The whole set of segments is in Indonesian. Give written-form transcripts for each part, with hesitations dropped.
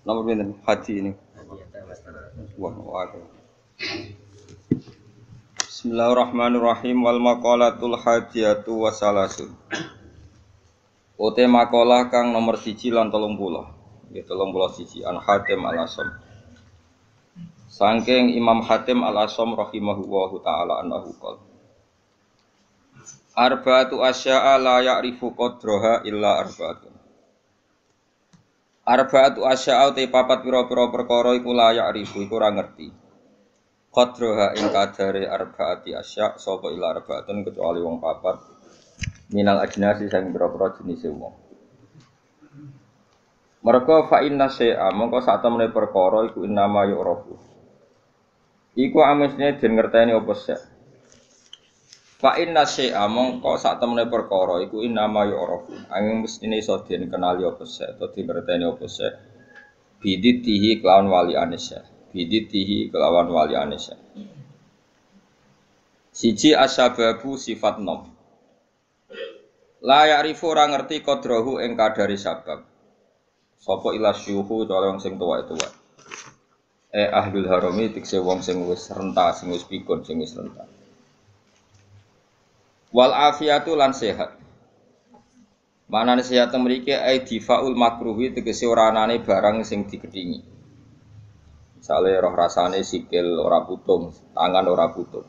Nomor berapa haji ini? Wah, Bismillahirrahmanirrahim. Wal maqalatul hajiyatu wasalasun. Ote makalah kang nomor 1 lan 30. Ya 31 An Hatim Al-Asam. Sangking Imam Hatim Al-Asam rahimahullahu taala annahu qala. Arba'atu asya'a la ya'rifu qadraha illa arba'atun. Arba'atu asya'a te papat pira-pira perkara iku la ya'rifu iku ora ngerti. Qadraha ing kadare arba'ati asya' sapa ila arba'atun kecuali wong papat minal ajnasi sing pira-pira jenise wong. Merga fa inna syai'a mongko sak temene perkara iku innama yu'rafu. Iku amesne den ngerteni apa sek. Fa inna syai'a mongko sak temene perkara iku innama yu'rafu. Angin mestine iso den kenali apa sek utawa dingerteni apa sek. Biditihi kelawan wali anisya. Biditihi kelawan wali anisya. Siji asyababu sifat nom. La ya'rifu ora ngerti qadrahu ing kadari sabab. Sapa ila syuhu cara wong sing tuwa-tuwa. Ahlul harami tikse wong sing wis renta, sing wis pikun, sing wis renta. Wal afiatu lan sehat. Manane sehat mriki difaul makruhi tegese ora anane barang sing digedhingi. Misale roh rasane sikil ora putung, tangan ora putung.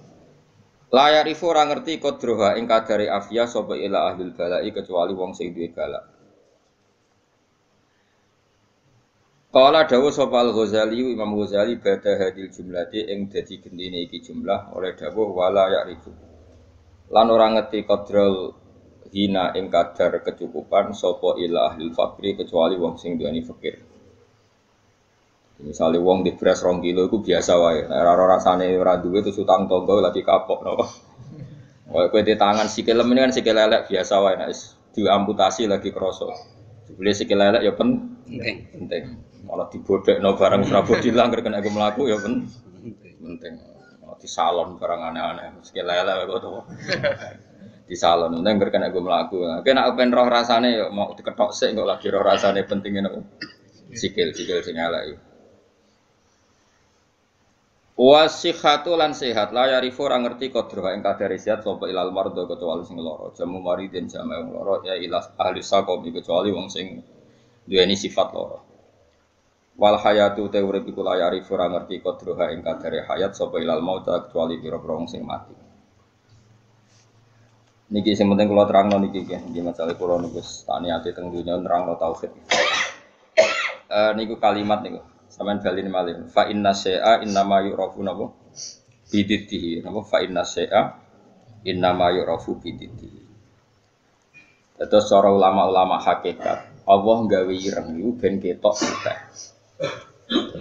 Layar ifu ora ngerti kodroha ing kadare afiyah sapa ila ahlul balai kecuali wong sing duwe balak. Qala dawuh sapa Al-Ghazali Imam Ghazali bada hadil jumlati ing dadi gendine iki jumlah oleh dawuh wala ya'rifu. Lan ora ngerti kodrol hina ing kadar kecukupan sapa ila ahlul fakri kecuali wong sing duweni fakir. Misalnya wong di beras 2 kilo itu biasa wae. Ora rasane ora duwe terus utang tangga lagi kapok napa. Kowe di tangan sikil ini kan sikil lelek biasa wae nek diamputasi lagi krasa. Dibeli sikil lelek ya penting. Malah dibodhekno barang Prabu dilanggar kena aku mlaku ya penting. Di salon barang aneh-aneh sikil lelek kok to. Di salon penting kena aku mlaku. Nek ben roh rasane ya mau diketok sik kok lagi roh rasane pentingnya napa. Sikil sing elek. Wasihatu lan sehat la yarifu ora ngerti qadra ing kadare sehat sapa ilal mardo kecuali sing lara jamu maridin jamaah wong lara ya ila ahli saqom kecuali wong sing duweni sifat lara wal hayatu te urip iku la yarifu ora ngerti qadra ing kadare hayat sapa ilal maut kecuali pira-pira wong sing mati niki sing penting kula terangno niki nggih masalah kula niku tani ati teng dunya nerangno tauhid niku kalimat niku sampeyan baline malih fa inna syai'a innama yu'rafu napa biditihi napa fa inna syai'a innama yu'rafu biditihi. Terus cara ulama-ulama hakikat Allah gawe ireng niku ben ketok putih.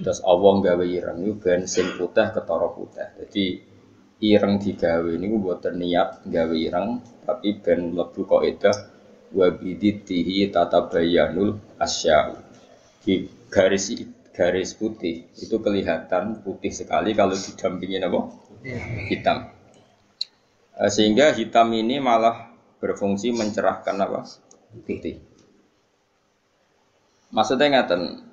Terus Allah gawe ireng niku ben sing putih ketara putih. Jadi ireng digawe niku mboten niat gawe ireng tapi ben mlebu kaidah wa biditihi tatabayyanul asya. Di garis putih itu kelihatan putih sekali kalau didampingi apa? Hitam. Sehingga hitam ini malah berfungsi mencerahkan apa? Putih. Maksudnya ngaten,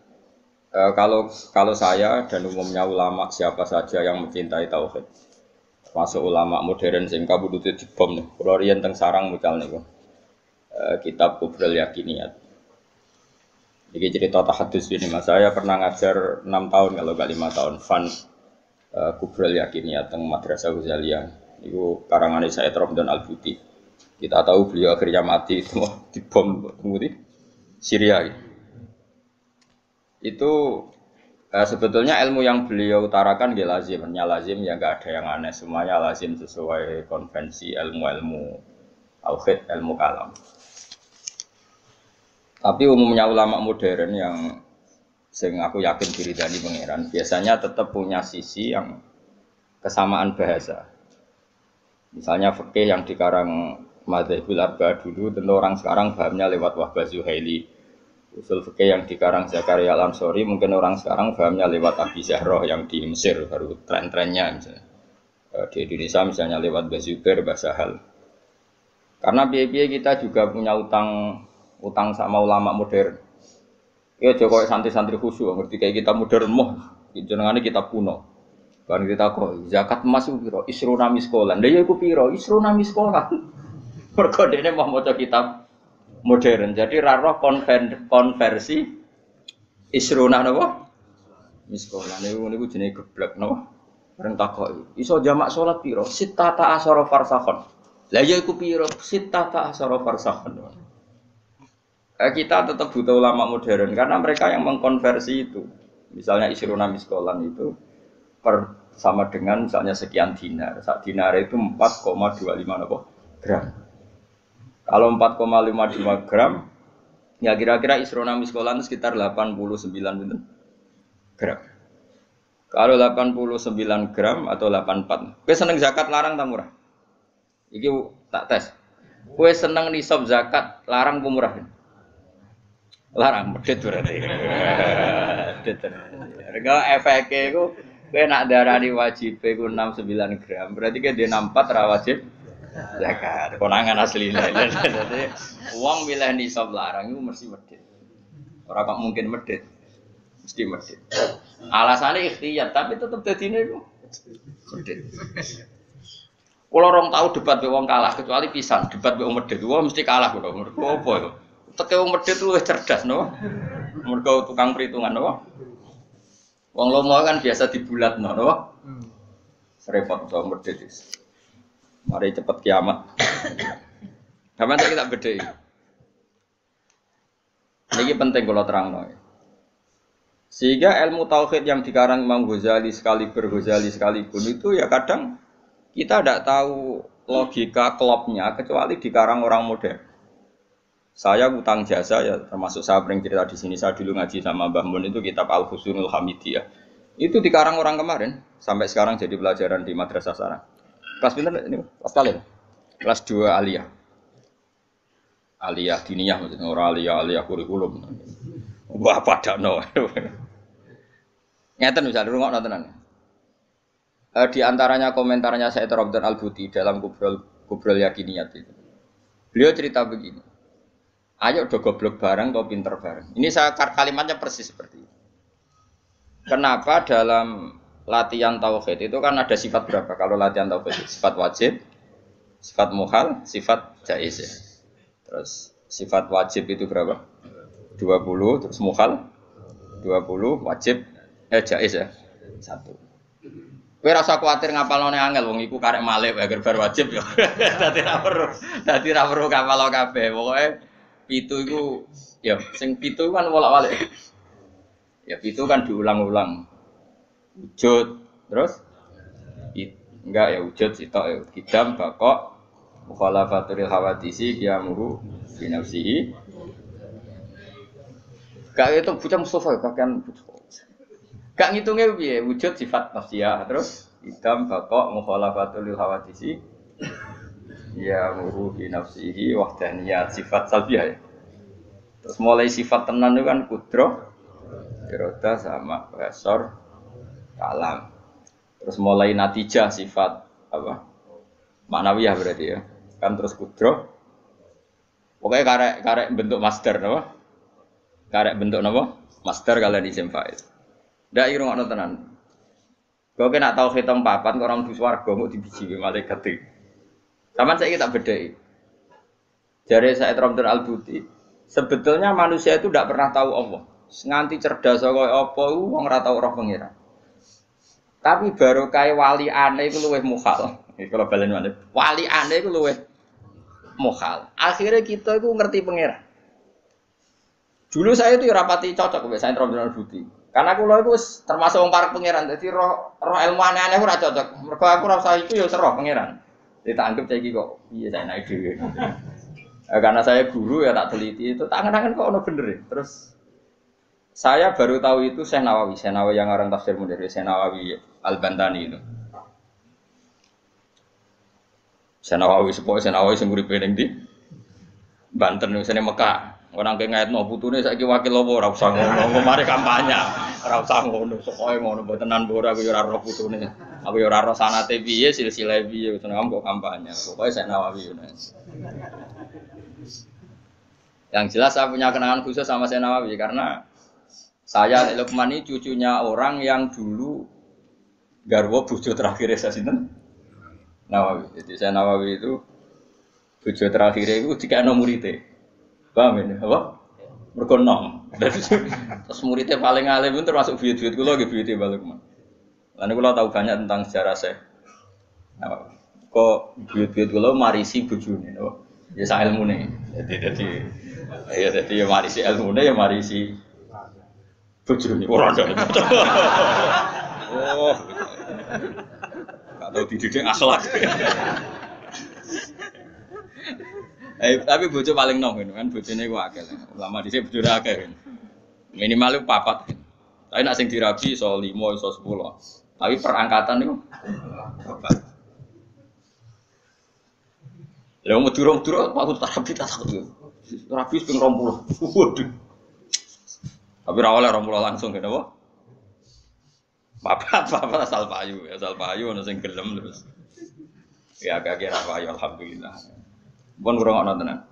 kalau saya dan umumnya ulama siapa saja yang mencintai tauhid, termasuk ulama modern sing kabudute dibom nih. Kalau riyen teng sarang mucal niku. Kitab Kubrul Yakiniyat. Ini cerita tahadus ini mas, saya pernah ngajar 6 tahun kalau gak 5 tahun Kubrul Yakiniyat teng Madrasah Ghazaliyah. Itu karangan Said Romdan Al-Buti. Kita tahu beliau akhirnya mati semua dibom di Syria. Itu sebetulnya ilmu yang beliau utarakan dia lazim ya nggak ada yang aneh, semuanya lazim sesuai konvensi ilmu-ilmu tauhid, ilmu kalam. Tapi umumnya ulama modern yang sing aku yakin diridani pangeran, biasanya tetap punya sisi yang kesamaan bahasa. Misalnya fikih yang dikarang Madzhabul Arba'a dulu, tentu orang sekarang pahamnya lewat Wahbah Zuhaili. Usul fikih yang dikarang Zakaria Al-Ansori, mungkin orang sekarang pahamnya lewat Abi Zahroh yang di Mesir, baru tren-trennya misalnya. Di Indonesia misalnya lewat Bazubair, Basahal. Karena biaya kita juga punya utang sama ulama modern. Ya Jokowi santri-santri khusyuk, ngerti kayak kita modern moh, jenengannya kita kuno. Barang kita kok zakat emas itu piro? Isruna miskolan. Lah ya iku piro? Isruna miskolan. Mergo dene mau maca kitab modern. Jadi ra roh konversi isruna napa? Miskolan niku jenenge geblek napa? Bareng takoki. Iso jamak salat piro? Sittata asyara farsakhon. Lah ya iku piro? Sittata asyara farsakhon. Kita tetap butuh ulama modern karena mereka yang mengkonversi itu. Misalnya isruna miskolan itu sama dengan misalnya sekian dinar. Sak dinar itu 4,25 gram. Kalau 4,52 gram, ya kira-kira isrona miskolan sekitar 89 gram. Kalau 89 gram atau 84. Kowe seneng zakat larang ta murah? Iki tak tes. Kowe seneng nisab zakat larang apa murah? Larang, medhit berarti. Medhit. Rega efeke iku kowe nak darani wajib iku 69 gram, berarti ke dia 64 ra wajib zakat. Konangan asline. Dadi wong milih nisab larang iku mesti medhit. Ora kok mungkin medhit. Mesti medhit. Alasannya ikhtiyar, tapi tetep dadine iku medhit. Kula rong tau debat mbek wong kalah, kecuali pisan debat mbek wong medhit. Wong mesti kalah kok. Mergo apa ya? Teke wong medhit luwih cerdas no. Mergo tukang perhitungan no. Wong lomo kan biasa dibulatno no. Repot wong medhit. Mari cepet kiamat. Kapan kita bedheki. Ini penting kalau terangno. Sehingga ilmu tauhid yang dikarang Imam Ghazali sekalipun itu ya kadang kita tidak tahu logika klopnya kecuali dikarang orang modern. Saya utang jasa ya termasuk saya sering cerita di sini, saya dulu ngaji sama Mbah Mun itu kitab Al-Husnul Hamidiyah. Itu dikarang orang kemarin sampai sekarang jadi pelajaran di madrasah sana. Kelas pinten ini? Kelas kali. Kelas 2 aliyah. Aliyah diniyah maksudnya orang aliyah kurikulum. Wah padakno. Ngeten misalnya rungokno tenan. Di antaranya komentarnya Said Rabdan Al-Buti dalam Kubrul Yakiniyat itu. Beliau cerita begini. Ayo do goblok bareng atau pinter bareng. Ini saya kalimatnya persis seperti ini. Kenapa dalam latihan tauhid itu kan ada sifat berapa? Kalau latihan tauhid sifat wajib, sifat muhal, sifat jaiz ya. Terus sifat wajib itu berapa? 20, terus muhal 20, wajib jaiz ya. 1. Kowe rasa kuwatir ngapalane angel wong iku karek malih wae bar wajib ya. Dadi ra perlu kapal kabeh. Pokoke 7 iku ya sing 7 kan bolak-balik. Ya 7 kan diulang-ulang. Wujud terus enggak ya wujud sitok ya kidam bakok mukhalafatul hawadisi qiyamuhu bi nafsihi. Gak itu bocah Mustafa pakaian gak ngitungnya piye wujud sifat nafsiyah terus idam bakok mukhalafatul hawadisi ya muruh bi nafsihi wahdaniyat sifat salbiyah ya. Terus mulai sifat tenan itu kan kudroh iroda sama basor kalam. Terus mulai natijah sifat apa maknawiyah berarti ya kan terus kudroh pokoknya karek bentuk masdar apa karek bentuk apa masdar kalian isim fa'il. Ndak irung ana tenan. Kok kena tau hitung papat kok orang di swarga mau dibiji malaikat iki. Saman saiki tak bedheki. Jare Said Rabdan Al-Buti, sebetulnya manusia itu tidak pernah tahu Allah. Nganti cerdas kaya apa wong ora tau roh pangeran. Tapi baru kaya wali aneh iku luwih mukhal. Iki kalau balen maneh. Wali aneh iku luwih mukhal. Akhirnya kita itu ngerti pangeran. Dulu saya itu rapati cocok mbek Said Rabdan Al-Buti. Karena kula iku termasuk wong parek pangeran. Dadi roh ilmu aneh-aneh ora cocok. Mergo aku rasa iku ya roh pangeran. Jadi tak anggap saiki kok piye saya naik dhewe. Karena saya guru ya tak teliti itu tangan-tangan kok ono bener ya. Terus Saya baru tahu itu Syekh Nawawi yang orang tafsir Munir, Syekh Nawawi Al-Bantani itu. Syekh Nawawi sing uripe ning ndi? Banten sing Mekah. Orang kayak ngaitno putune saiki wakil apa ora usah ngono, mari kampanye. Ora usah ngono, pokoke ngono mbotenan mbora aku ya ora roh putune. Aku ya ora roh sanate piye, silsilah piye, seneng kok kampanye. Pokoke Syekh Nawawi. Yang jelas saya punya kenangan khusus sama Syekh Nawawi karena saya Lukman ini cucunya orang yang dulu garwa bojo terakhir saya sinten Nawawi. Jadi Syekh Nawawi itu bojo terakhir itu dikene murid-e. Paham ini, apa? Mergo nom. Terus muridnya paling alim pun termasuk buyut-buyut kula nggih buyute Mbah Lukman. Lan kula tahu banyak tentang sejarah Syekh. Nah, kok buyut-buyut kula marisi bojone, apa? Ya sak ilmune. Jadi ya marisi ilmune ya marisi bojone ora ada. Oh. Enggak tahu dididik akhlak. Tapi bojo paling nom kan bojone ku akeh. Ulama dhisik bojone akeh. Minimal 4. Tapi nek sing dirabi iso 5 iso 10. Tapi perangkatan niku 4. Lah medurung-durung aku terapi tak takut. Rabi ping 20. Waduh. Tapi ra oleh 20 langsung kene apa? Papat asal payu ono sing gelem terus. Ya agak kira payu alhamdulillah. Pun kurang tenan.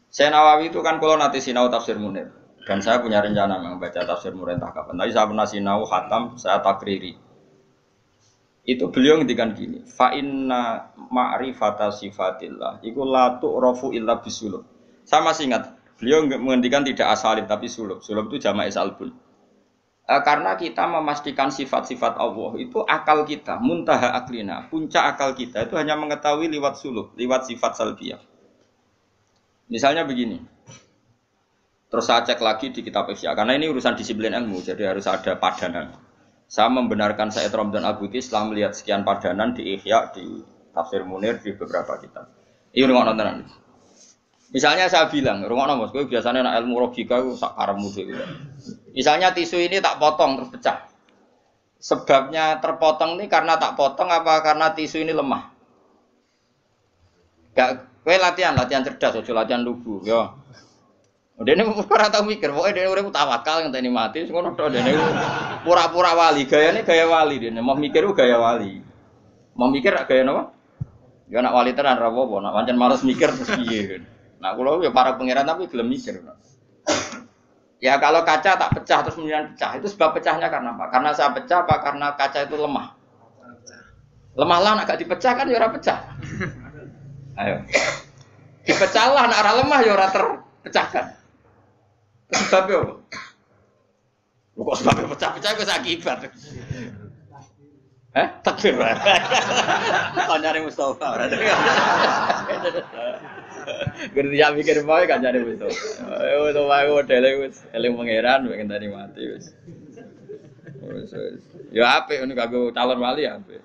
Syekh Nawawi itu kan kalau nanti sinau tafsir Munir dan saya punya rencana membaca tafsir Munir entah kapan. Tapi saya pernah sinau khatam, saya takriri. Itu beliau ngendikan gini, fa inna ma'rifata sifatillah iku la tu'rafu illa bisulub. Saya masih ingat, beliau mengendikan tidak asalib tapi sulub. Sulub itu jamak salbun. Karena kita memastikan sifat-sifat Allah itu akal kita, muntaha aklina, puncak akal kita itu hanya mengetahui lewat sulub, lewat sifat salbiyah. Misalnya begini, terus saya cek lagi di kitab Ihya, karena ini urusan disiplin ilmu, jadi harus ada padanan. Saya membenarkan Said Ramdan Al-Buti setelah melihat sekian padanan di Ihya, di Tafsir Munir, di beberapa kitab. Ini rumah nontonan. Misalnya saya bilang, rumah nonton, gue biasanya nak ilmu logika itu sak karemu gitu. Misalnya tisu ini tak potong terus pecah. Sebabnya terpotong ini karena tak potong apa karena tisu ini lemah? Gak. Kowe latihan cerdas, ojo latihan lugu, yo. Dene ora tau mikir, pokoke dene urip tawakal ngenteni mati, ngono tok dene pura-pura wali, gayane gaya wali dene, mau mikir gaya wali. Mau mikir gaya napa? Ya nak wali tenan ra apa-apa, nak pancen males mikir terus piye. Nah, kula ya para pangeran tapi gelem mikir. Ya kalau kaca tak pecah terus kemudian pecah, itu sebab pecahnya karena apa? Karena saya pecah apa karena kaca itu lemah? Lemah lah nak gak dipecah kan ya ora pecah. Ayo. Dipecahlah nak ora lemah ya ora terpecahkan. Sebabnya apa? Kok sebabnya pecah-pecah kok akibat. Takbir. Kancane Mustofa ora. Gerti ya mikir wae kancane Mustofa. Wis wae modele wis eling pangeran pengen tani mati wis. Ya apik ngono kanggo calon wali apik.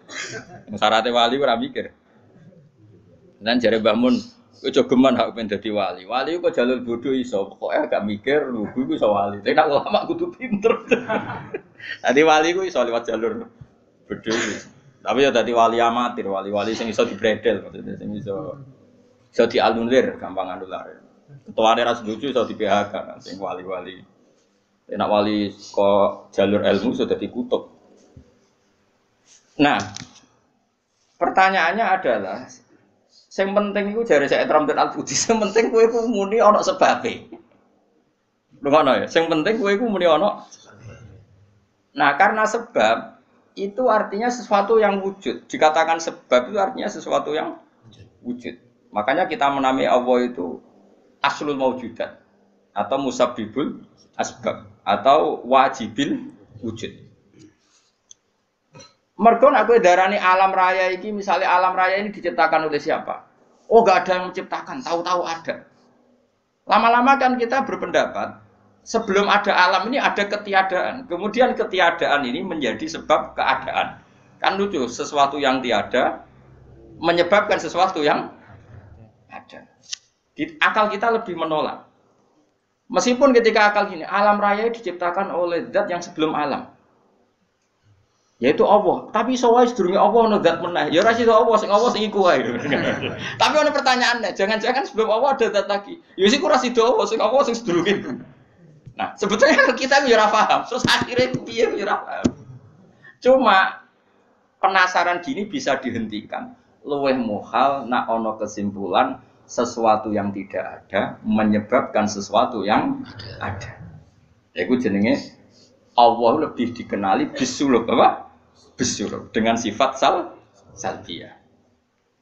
Syaratnya wali ora mikir. Dan jare Mbah Mun, kowe jogeman hak pengen dadi wali. Wali kok jalur bodoh iso, pokoke gak mikir lugu iku iso wali. Tapi nek ulama kudu pinter. Dadi wali ku iso liwat jalur bodoh. Tapi ya dadi wali amatir, wali-wali sing iso dibredel maksudnya sing iso dianulir, gampang anulir. Ketuane ra setuju iso di PHK sing wali-wali. Nek wali kok jalur ilmu sudah dikutuk. Nah, pertanyaannya adalah sing penting iku jare Said Ramdan Al-Buti, sing penting kowe iku muni ana sebabe. Lungono ya, sing penting kowe iku muni ana. Nah, karena sebab itu artinya sesuatu yang wujud. Dikatakan sebab itu artinya sesuatu yang wujud. Makanya kita menamai Allah itu aslul maujudat atau musabbibul asbab atau wajibil wujud. Mergo nek kowe darani alam raya iki, misalnya alam raya ini diciptakan oleh siapa? Oh, enggak ada yang menciptakan, tahu-tahu ada. Lama-lama kan kita berpendapat sebelum ada alam ini ada ketiadaan. Kemudian ketiadaan ini menjadi sebab keadaan. Kan lucu, sesuatu yang tiada menyebabkan sesuatu yang ada. Akal kita lebih menolak. Meskipun ketika akal gini, alam raya diciptakan oleh zat yang sebelum alam. Yaitu Allah. Tapi soalnya sedurunge Allah ono zat meneh. Ya ora sida Allah sing iku wae. Tapi ono pertanyaannya, jangan-jangan sebelum Allah ada zat lagi. Ya sik ora sida Allah sing sedurunge iku. Nah, sebetulnya kita ya ora paham. Terus akhirnya piye ya ora paham. Cuma penasaran gini bisa dihentikan. Luweh muhal nak ono kesimpulan sesuatu yang tidak ada menyebabkan sesuatu yang ada. Yaitu jenenge Allah lebih dikenali bisuluk apa? Bisuluk dengan sifat salbiyah.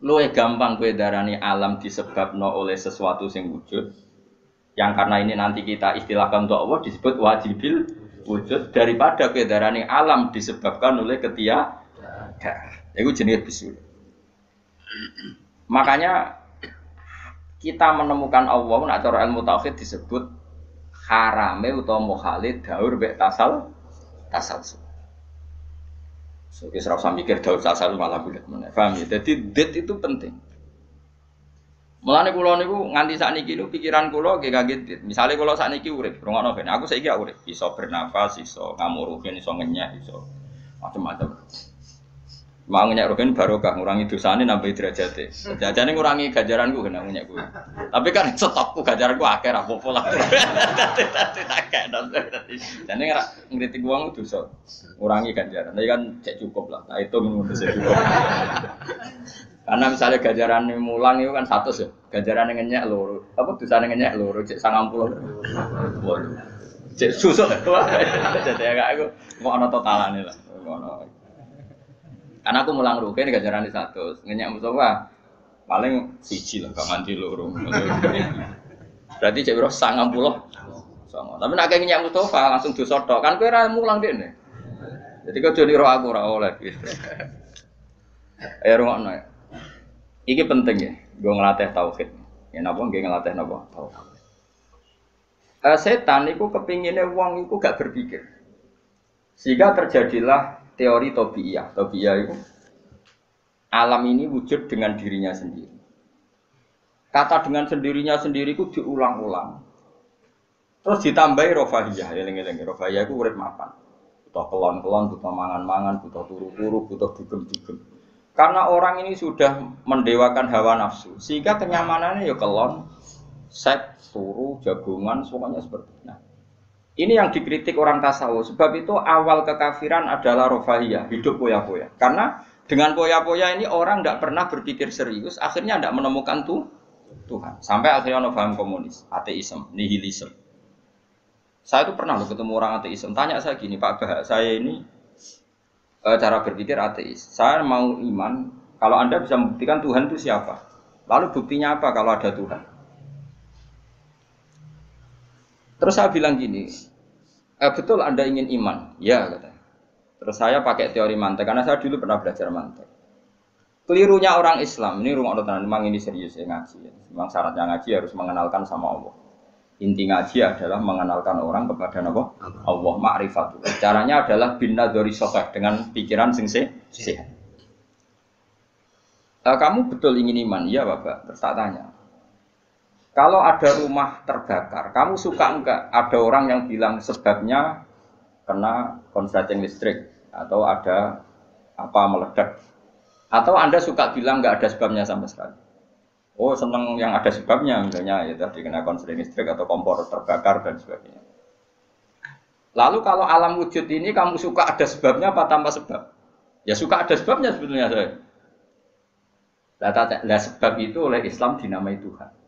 Luwih gampang kowe darani alam disebabno oleh sesuatu sing wujud. Yang karena ini nanti kita istilahkan untuk Allah disebut wajibil wujud daripada kowe darani alam disebabkan oleh ketiadaan. Yaitu jenenge bisuluk. Makanya kita menemukan Allah nak cara ilmu tauhid disebut harame utawa muhalid daur mek tasal. So wis ora usah mikir daur tasal malah bulet meneh. Paham ya? Dadi det itu penting. Mulane kula niku nganti sakniki niku pikiran kula nggih kaget dit. Misale kula sakniki urip, rungokno ben aku saiki urip, iso bernafas, iso ngamuruhin, iso ngenyek, iso macam-macam. Mau ngenyek rogen barokah ngurangi dosane nambah derajate. Jajane ngurangi ganjaranku kena ngenyek kuwi. Tapi kan stokku ganjaranku akeh ra apa-apa lah. Dadi tak kena. Jane ora ngritik wong dosa. Ngurangi ganjaran. Tapi kan cek cukup lah. Nah itu ngono sik cukup. Karena misalnya ganjaran mulang itu kan 100 ya. Ganjaran ngenyek loro. Apa dosane ngenyek loro cek 90. Waduh. Cek susuk. Dadi agak aku mau ana totalane lah. Ngono. Karena aku mulang rugen ganjaran 100, ngenyek Mustafa paling siji lah, gak mandi loro. Berarti cek biro 90. Tapi nek ngenyek Mustafa langsung dosa tok, kan kowe ora mulang dene. Jadi kok joni ro aku ora oleh gitu. Ayo rungokno. Iki penting ya, gue ngelatih tauhid. Ya napa nggih ngelatih napa? Tauhid. Setan iku kepingine wong iku gak berpikir. Sehingga terjadilah teori tabiiyah. Tabiiyah itu alam ini wujud dengan dirinya sendiri. Kata dengan sendirinya sendiri itu diulang-ulang. Terus ditambahi rofahiyah. Eling-eling rofahiyah itu urip mapan. Butuh kelon-kelon, butuh mangan-mangan, butuh turu-turu, butuh dugem-dugem. Karena orang ini sudah mendewakan hawa nafsu, sehingga kenyamanannya ya kelon, seks, turu, jagungan, semuanya seperti itu. Nah, ini yang dikritik orang tasawuf. Sebab itu awal kekafiran adalah rofahiyah, hidup poya-poya. Karena dengan poya-poya ini orang tidak pernah berpikir serius, akhirnya tidak menemukan Tuhan. Sampai akhirnya ada paham komunis, ateisme, nihilisme. Saya itu pernah ketemu orang ateisme, tanya saya gini, Pak Bah, saya ini cara berpikir ateis. Saya mau iman, kalau Anda bisa membuktikan Tuhan itu siapa? Lalu buktinya apa kalau ada Tuhan? Terus saya bilang gini, betul Anda ingin iman? Ya, katanya. Terus saya pakai teori mantek, karena saya dulu pernah belajar mantek. Kelirunya orang Islam, ini rumah orang memang ini serius ya ngaji. Memang syaratnya ngaji harus mengenalkan sama Allah. Inti ngaji adalah mengenalkan orang kepada Allah, ma'rifatullah. Caranya adalah bin nadzari shahih, dengan pikiran sing sehat. Kamu betul ingin iman? Iya, Bapak. Terus tak tanya. Kalau ada rumah terbakar, kamu suka enggak ada orang yang bilang sebabnya kena konsleting listrik atau ada apa meledak? Atau Anda suka bilang enggak ada sebabnya sama sekali? Oh, senang yang ada sebabnya, misalnya ya tadi kena konsleting listrik atau kompor terbakar dan sebagainya. Lalu kalau alam wujud ini kamu suka ada sebabnya apa tanpa sebab? Ya suka ada sebabnya sebetulnya saya. Lah sebab itu oleh Islam dinamai Tuhan.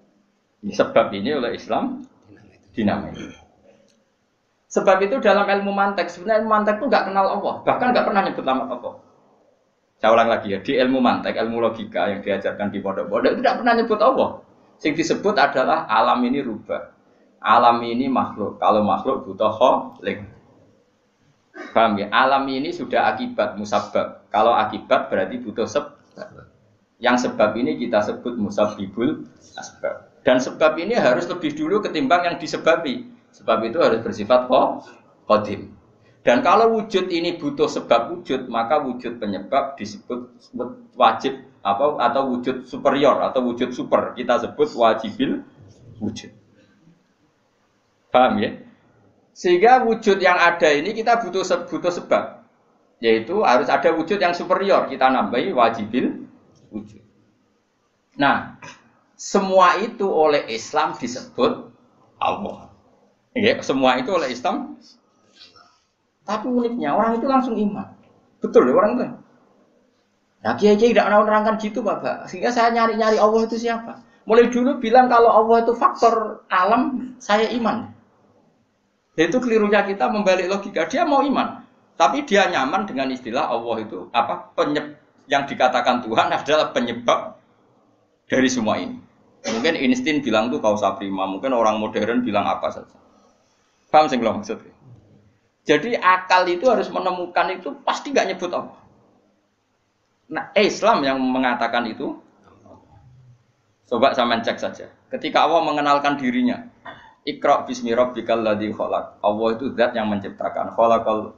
Sebab ini oleh Islam dinamai. Sebab itu dalam ilmu mantek, sebenarnya ilmu mantek itu nggak kenal Allah, bahkan nggak pernah nyebut nama Allah. Saya ulang lagi ya, di ilmu mantek, ilmu logika yang diajarkan di pondok-pondok itu tidak pernah nyebut Allah. Yang disebut adalah alam ini rubah, alam ini makhluk. Kalau makhluk butuh khalik. Paham ya? Alam ini sudah akibat musabbab. Kalau akibat berarti butuh sebab. Yang sebab ini kita sebut musabbibul asbab. Dan sebab ini harus lebih dulu ketimbang yang disebabi. Sebab itu harus bersifat qadim. Dan kalau wujud ini butuh sebab wujud, maka wujud penyebab disebut wajib atau wujud superior atau wujud super. Kita sebut wajibil wujud. Paham ya? Sehingga wujud yang ada ini kita butuh sebab. Yaitu harus ada wujud yang superior. Kita nambahi wajibil wujud. Nah, semua itu oleh Islam disebut Allah. Ya, semua itu oleh Islam. Tapi uniknya orang itu langsung iman. Betul ya orang itu. Nah, kiai-kiai tidak menerangkan gitu, Bapak. Sehingga saya nyari-nyari Allah itu siapa. Mulai dulu bilang kalau Allah itu faktor alam, saya iman. Itu kelirunya kita membalik logika. Dia mau iman. Tapi dia nyaman dengan istilah Allah itu apa yang dikatakan Tuhan adalah penyebab dari semua ini. Mungkin Einstein bilang itu kausa prima, mungkin orang modern bilang apa saja. Paham sih kalau maksudnya? Jadi akal itu harus menemukan itu pasti nggak nyebut Allah. Nah, Islam yang mengatakan itu, coba sama cek saja. Ketika Allah mengenalkan dirinya, Iqra bismi rabbikal ladzi khalaq. Allah itu zat yang menciptakan. Khalaqal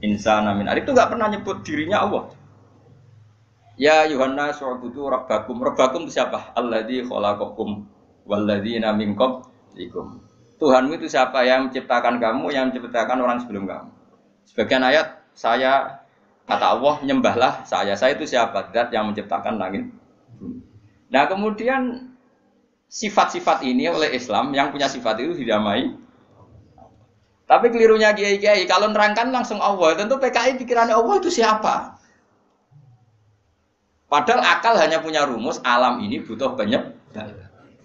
insana min 'alaq. Itu enggak pernah nyebut dirinya Allah. Ya Yuhannas wa'budu rabbakum. Rabbakum itu siapa? Alladzi khalaqakum walladzina min qablikum. Tuhanmu itu siapa? Yang menciptakan kamu, yang menciptakan orang sebelum kamu. Sebagian ayat saya kata Allah, nyembahlah saya. Saya itu siapa? Zat yang menciptakan langit. Nah, kemudian sifat-sifat ini oleh Islam yang punya sifat itu didamai. Tapi kelirunya kiai-kiai kalau nerangkan langsung Allah, tentu PKI pikirannya Allah itu siapa? Padahal akal hanya punya rumus alam ini butuh penyebab.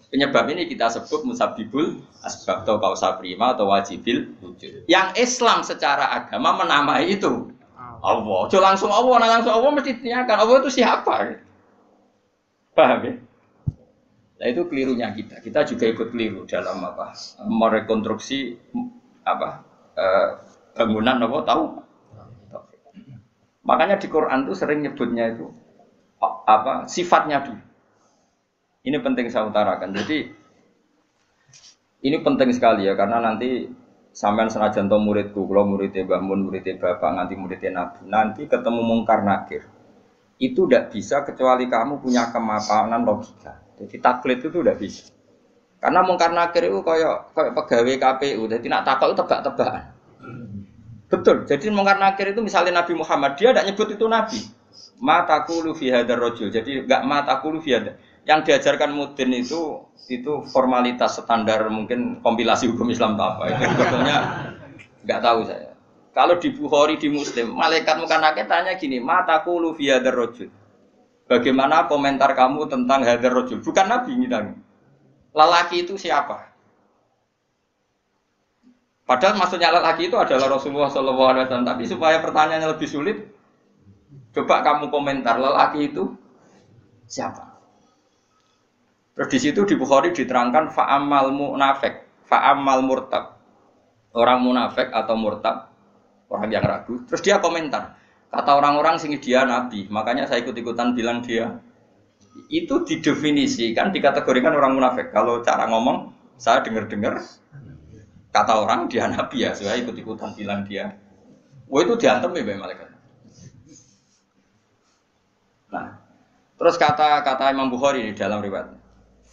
Penyebab ini kita sebut musabbibul asbab atau kausa prima atau wajibil wujud. Yang Islam secara agama menamai itu Allah. Jo langsung Allah, langsung Allah mesti ditanyakan Allah itu siapa? Paham ya? Nah itu kelirunya kita. Kita juga ikut keliru dalam apa? Merekonstruksi apa? Bangunan apa tahu? Makanya di Quran tuh sering nyebutnya itu apa? Sifatnya dulu. Ini penting saya utarakan. Jadi ini penting sekali ya karena nanti sampean senajan to muridku, kalau muridnya Mbah Mun, muridnya Bapak, nanti muridnya Nabi, nanti ketemu mungkar nakir. Itu tidak bisa kecuali kamu punya kemapanan logika. Jadi taklid itu tidak bisa. Karena mungkar nakir itu kayak pegawai KPU, jadi nak takut itu tebak-tebakan. Betul. Jadi mungkar nakir itu misalnya Nabi Muhammad, dia tidak nyebut itu Nabi. Ma taqulu fi hadzal rajul. Jadi enggak ma taqulu fi hadzal. Yang diajarkan Mudin itu formalitas standar mungkin kompilasi hukum Islam atau apa. Itu sebetulnya enggak tahu saya. Kalau di Bukhari di Muslim, malaikat mungkar nakir tanya gini, ma taqulu fi hadzal rajul. Bagaimana komentar kamu tentang hadzal rajul? Bukan Nabi ngitang. Lelaki itu siapa? Padahal maksudnya lelaki itu adalah Rasulullah SAW. Tapi supaya pertanyaannya lebih sulit, coba kamu komentar lelaki itu siapa? Terus di situ di Bukhari diterangkan fa'amal munafik, fa'amal murtab. Orang munafik atau murtab, orang yang ragu. Terus dia komentar, kata orang-orang sing dia nabi, makanya saya ikut-ikutan bilang dia. Itu didefinisikan, dikategorikan orang munafik. Kalau cara ngomong, saya dengar-dengar kata orang dia nabi ya, saya ikut-ikutan bilang dia. Wah itu diantem ya malaikat. Nah, terus kata Imam Bukhari di dalam riwayat.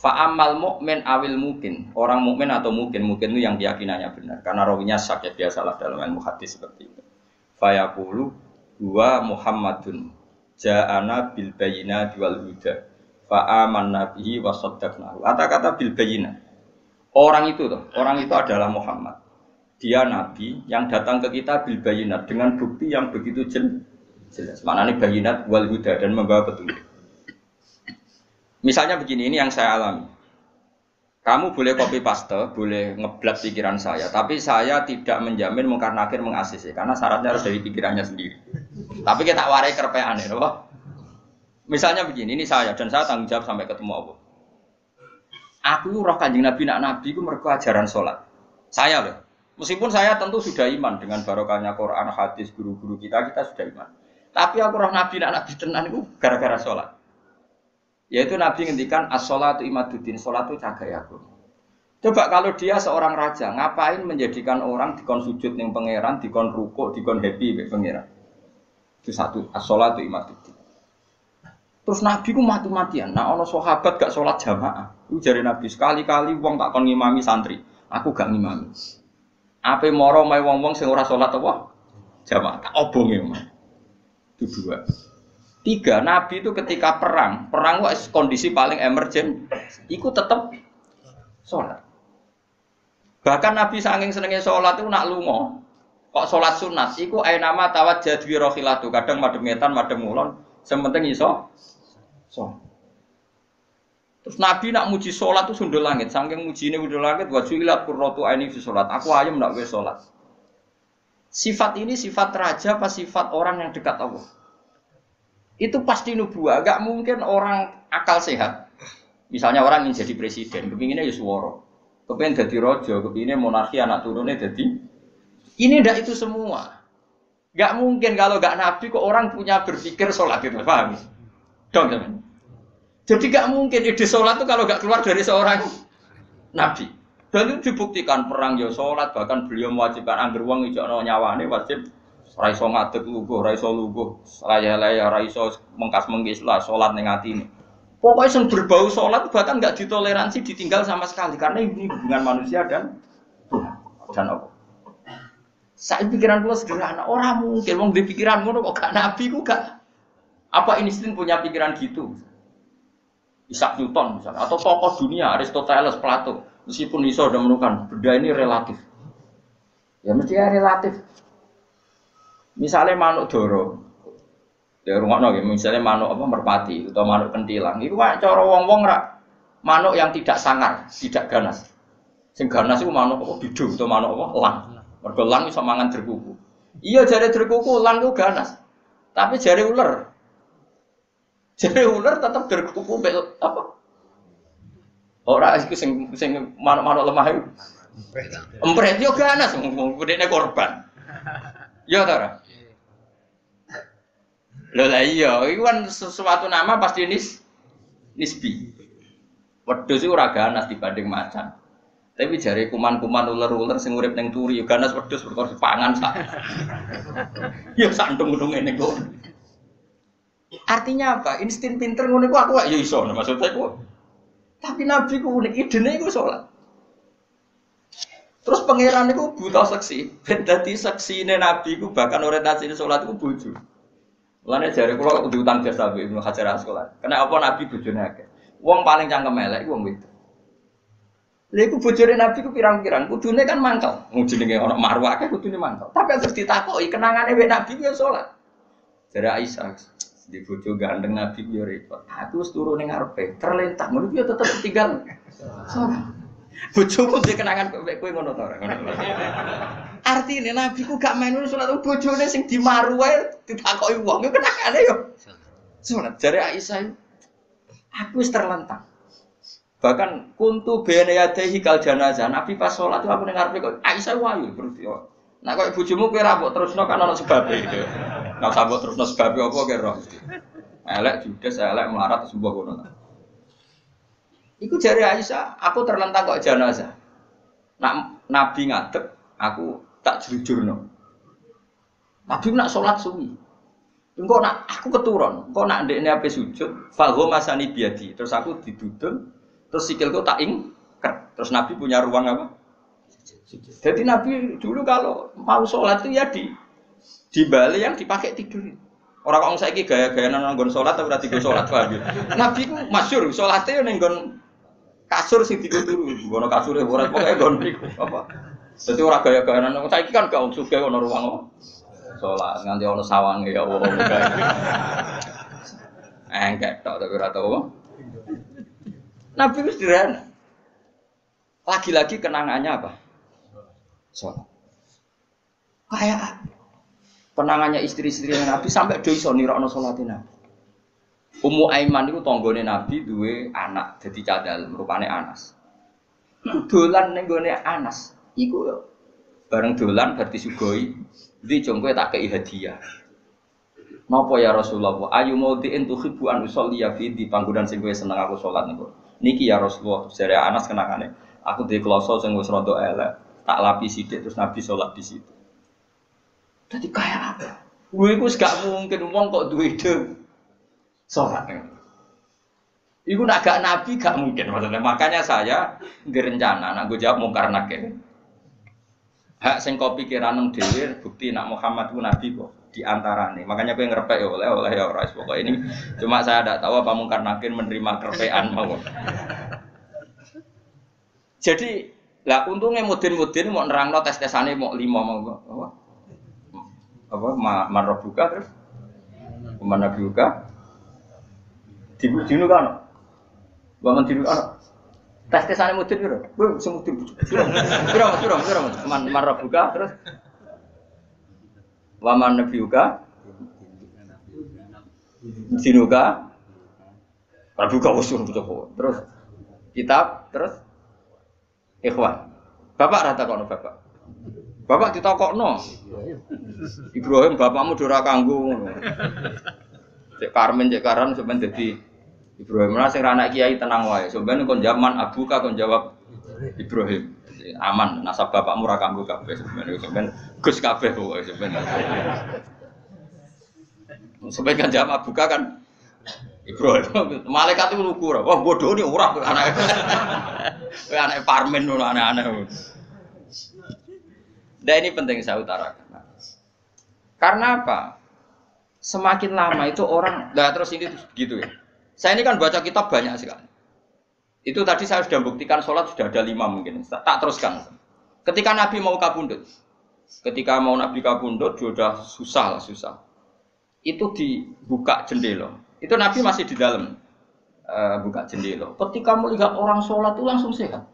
Fa'amal mu'min awil mungkin. Orang mukmin atau mungkin itu yang keyakinannya benar. Karena rawinya syak ya biasalah dalam ilmu hadis seperti itu. Fayaqulu huwa Muhammadun ja'ana bil bayyinati wal huda. Fa'amanna bihi wa saddaqnahu. Kata-kata bil bayyinah. Orang itu adalah Muhammad. Dia nabi yang datang ke kita bil bayyinat dengan bukti yang begitu jelas. Maknanya bayyinat wal huda dan membawa petunjuk. Misalnya begini, ini yang saya alami. Kamu boleh copy paste, boleh ngeblat pikiran saya, tapi saya tidak menjamin mungkar nakir mengasisi, karena syaratnya harus dari pikirannya sendiri. Tapi kita warai kerpean ya, misalnya begini, ini saya dan saya tanggung jawab sampai ketemu Allah. Aku roh Kanjeng Nabi nak Nabi itu mergo ajaran sholat. Saya loh, meskipun saya tentu sudah iman dengan barokahnya Quran, hadis, guru-guru kita sudah iman. Tapi aku roh Nabi nak Nabi tenan itu gara-gara sholat. Yaitu Nabi ngendikan as-sholatu imaduddin, sholat itu cagai aku. Coba kalau dia seorang raja, ngapain menjadikan orang dikon sujud ning pangeran, dikon rukuk, dikon happy mek pangeran. Itu satu, as-sholatu imaduddin. Terus Nabi ku mati-matian, nah ono sahabat gak sholat jamaah. Itu jare Nabi sekali-kali wong tak kon ngimami santri, aku gak ngimami. Ape moro mae wong-wong sing ora salat apa? Jamaah. Tak obonge mah. Itu 2. 3, Nabi itu ketika perang itu kondisi paling emergen, iku tetep salat. Bahkan Nabi saking senenge salat itu nak lunga. Kok salat sunat iku ainama tawajjah bi rohilatu, kadang madhep ngetan, madhep ngulon, sementing iso salat. Terus Nabi nak muji salat itu sundul langit, saking mujine sundul langit wa ju'ilat qurratu aini fi salat. Aku ayem nak wis salat. Sifat ini sifat raja apa sifat orang yang dekat Allah? Itu pasti nubuah, gak mungkin orang akal sehat. Misalnya orang ingin jadi presiden, kepinginnya ya suworo. Kepingin jadi rojo, kepinginnya monarki anak turunnya jadi. Ini ndak itu semua. Gak mungkin kalau gak nabi kok orang punya berpikir sholat itu, paham? Dong teman. Jadi gak mungkin ide sholat itu kalau gak keluar dari seorang nabi. Dan itu dibuktikan perang ya sholat, bahkan beliau mewajibkan angger wong ijakno nyawane wajib raiso ngadeg luguh, raiso luguh, laya-laya raiso mengkas-mengkis lah sholat ning atine. Pokoknya yang berbau sholat bahkan gak ditoleransi ditinggal sama sekali karena ini hubungan manusia dan Allah. Saya pikiran gue sederhana, orang mungkin mau di pikiran gue kok gak nabi gue gak apa insting punya pikiran gitu. Isaac Newton misalnya, atau tokoh dunia Aristoteles, Plato, meskipun iso udah menemukan benda ini relatif. Ya mesti ya relatif. Misalnya manuk doro, ya rumah misalnya manuk apa merpati atau manuk kentilang, itu kan cara wong-wong rak manuk yang tidak sangar, tidak ganas. Sing ganas itu manuk apa bidung atau manuk apa lang. Mergo lang iso mangan derkuku. Iya jare derkuku lang ku ganas. Tapi jare ular. Jare ular tetap derkuku apa? Ora iku sing manuk-manuk lemah iku. Empret yo ganas gedene korban. Ya ta ora? Lho lah iya, iku kan sesuatu nama pasti nisbi. Wedhus iku ora ganas dibanding macan. Tapi jari kuman-kuman ular-ular sing urip ning turi yo ganas wedhus perkara pangan sak. Yo santung-untung ngene kok. Artinya apa? Insting pinter ngono iku aku ya iso maksudnya iku. Tapi nabi ku unik idene iku salat. Terus pangeran iku buta seksi. Ben dadi seksine nabi ku bahkan orientasine salat iku bojo. Mulane jare kula kudu utang jasa Ibnu Hajar Asqalani. Karena apa nabi bojone akeh. Wong paling cangkem elek iku wong wedok. Lha iku bojone Nabi ku pirang-pirang, kudune kan mangkel. Wong jenenge ana marwah akeh kudune mangkel. Tapi terus ditakoki kenangane wek Nabi ku ya salat. Jare Aisyah, di bojo gandeng Nabi ku ya repot. Aku wis turu ning ngarepe, terlentang ngono ku ya tetep tinggal salat. Bojomu dhe kenangan kowe ngono ta ora? Artine Nabi ku gak main salat bojone sing dimaru wae ditakoki wong iku kenangane yo salat. Jare Aisyah, aku wis terlentang. Bahkan kuntu bene yadehi kal janazah. Nabi pas salat aku ning ngarepe kok Aisyah wayu berarti. Nah kok bojomu kowe ra mbok terusno kan ana sebabe gitu. Nah sambok terusno sebabe apa kira? Elek judes elek melarat sembuh ngono. Iku jare Aisyah, aku terlentang kok janazah. Nak Nabi ngadeg, aku tak jujurno. Nabi nak salat suwi. Engko nak aku keturun, engko nak ndekne ape sujud, fagho masani biadi. Terus aku didudul. Terus sikilku tak ingkat. Terus Nabi punya ruang apa? Jadi Nabi dulu kalau mau sholat itu ya di bali yang dipakai tidur. Orang saya ini gaya-gaya nanggon sholat tapi berarti gue sholat paham. Nabi ku masyhur sholatnya nanggon kasur sing diguturu. Gono kasure ora pokoke gon niku apa. Dadi ora gaya-gaya nang saiki kan gak sugih ono ruang sholat nganti ono sawange ya Allah. Engkek tok tapi ora tau. Nabi itu sederhana. Lagi-lagi kenangannya apa? Sholat. Kayak kenangannya istri-istri Nabi sampai do iso nirakno sholatnya Nabi. Ummu Aiman itu tanggane Nabi duwe anak dadi cadal rupane Anas. Dolan ning gone Anas. Iku bareng dolan bar disugoi, "Ndi jong kowe tak kei hadiah." Napa ya Rasulullah? Ayu maudiin tuhibbu an usolli fi di panggonan sing kowe seneng aku salat niku. Niki ya Rasulullah, jare Anas kenangane. Aku duwe kloso sing wis rada elek, tak lapi sithik terus Nabi salat di situ. Dadi kaya apa? Kuwi iku gak mungkin wong kok duwe ide salat. Iku nak gak Nabi gak mungkin maksudnya. Makanya saya direncana nak gue jawab mungkar nakir. Hak sing kau pikiran nang dhewe bukti nak Muhammad ku nabi kok di antarane. Makanya kowe ngrepek ya oleh ya ora pokok ini cuma saya tidak tahu apa Mungkar Nakir menerima kerpean mau. Jadi lah untungnya mudin-mudin mau nerangno tes-tesane mau 5 mau apa marbuka terus mana buka dinu kan bangun dinu kan tes-tesane mudin piro sing mudin piro marbuka terus waman nabiuka dinuka marbuka usul terus kitab terus ikhwan bapak rata kono bapak ditakokno Ibrahim bapakmu dora kanggo ngono. Cek Karmen cek Karan sampeyan dadi Ibrahim lah sing anak kiai tenang wae. Sampeyan kon zaman abuka kon jawab Ibrahim. Aman nasab bapakmu ra kanggo kabeh sampeyan Gus kabeh pokoke sampeyan. Sampeyan kan jawab abuka kan Ibrahim. Malaikat itu lugu ora. Wah bodoh ni ora anak. Kowe anak Parmen ngono aneh-aneh. Dan ini penting saya utarakan. Karena apa? Semakin lama itu orang, terus ini gitu ya. Saya ini kan baca kitab banyak sekali. Itu tadi saya sudah buktikan sholat sudah ada 5 mungkin. Tak teruskan. Ketika Nabi mau kabundut, sudah susah. Itu dibuka jendela. Itu Nabi masih di dalam buka jendela. Ketika melihat orang sholat itu langsung sehat.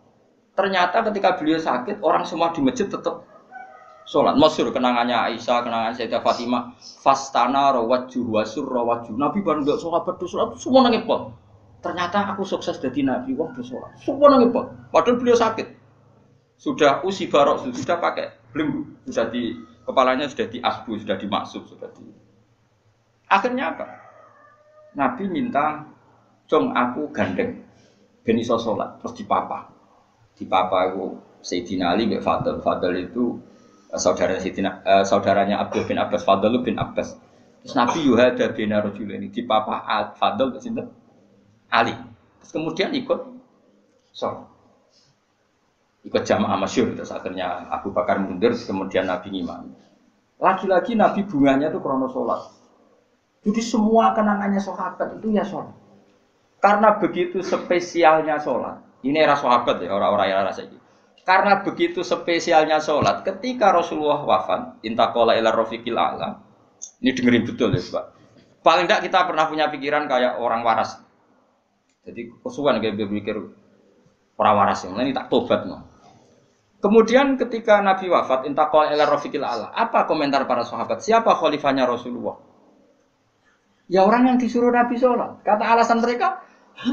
Ternyata ketika beliau sakit, orang semua di masjid tetap sholat. Masyhur kenangannya Aisyah, kenangan Sayyidah Fatimah. Fastana rawajjuh wasur rawajjuh. Nabi baru nggak sholat berdoa, semua nangis pol. Ternyata aku sukses jadi Nabi, wah berdoa, semua nangis pol. Padahal beliau sakit. Sudah usi barok, sudah pakai belenggu, sudah di kepalanya sudah diasbu, sudah dimaksud, sudah di. Akhirnya apa? Nabi minta, "Jong aku gandeng, ben iso sholat." Terus dipapa itu Sayyidina Ali bin Fadl itu saudaranya Abdul bin Abbas, Fadl bin Abbas. Terus Nabi yuhada bina rajulaini dipapa Fadl ke sinten? Ali. Terus kemudian ikut sholat. Ikut jamaah masyhur terus akhirnya Abu Bakar mundur kemudian Nabi ngimami. Lagi-lagi Nabi bunganya itu krono sholat. Jadi semua kenangannya sahabat itu ya sholat. Karena begitu spesialnya sholat. Ini era sahabat ya, orang-orang yang rasa ini. Karena begitu spesialnya sholat, ketika Rasulullah wafat, intaqala ila rafiqil a'la. Ini dengerin betul ya, Pak. Paling tidak kita pernah punya pikiran kayak orang waras. Jadi kesuwan kayak berpikir orang waras yang ini tak tobat no. Kemudian ketika Nabi wafat, intaqala ila rafiqil a'la. Apa komentar para sahabat? Siapa khalifahnya Rasulullah? Ya orang yang disuruh Nabi sholat. Kata alasan mereka,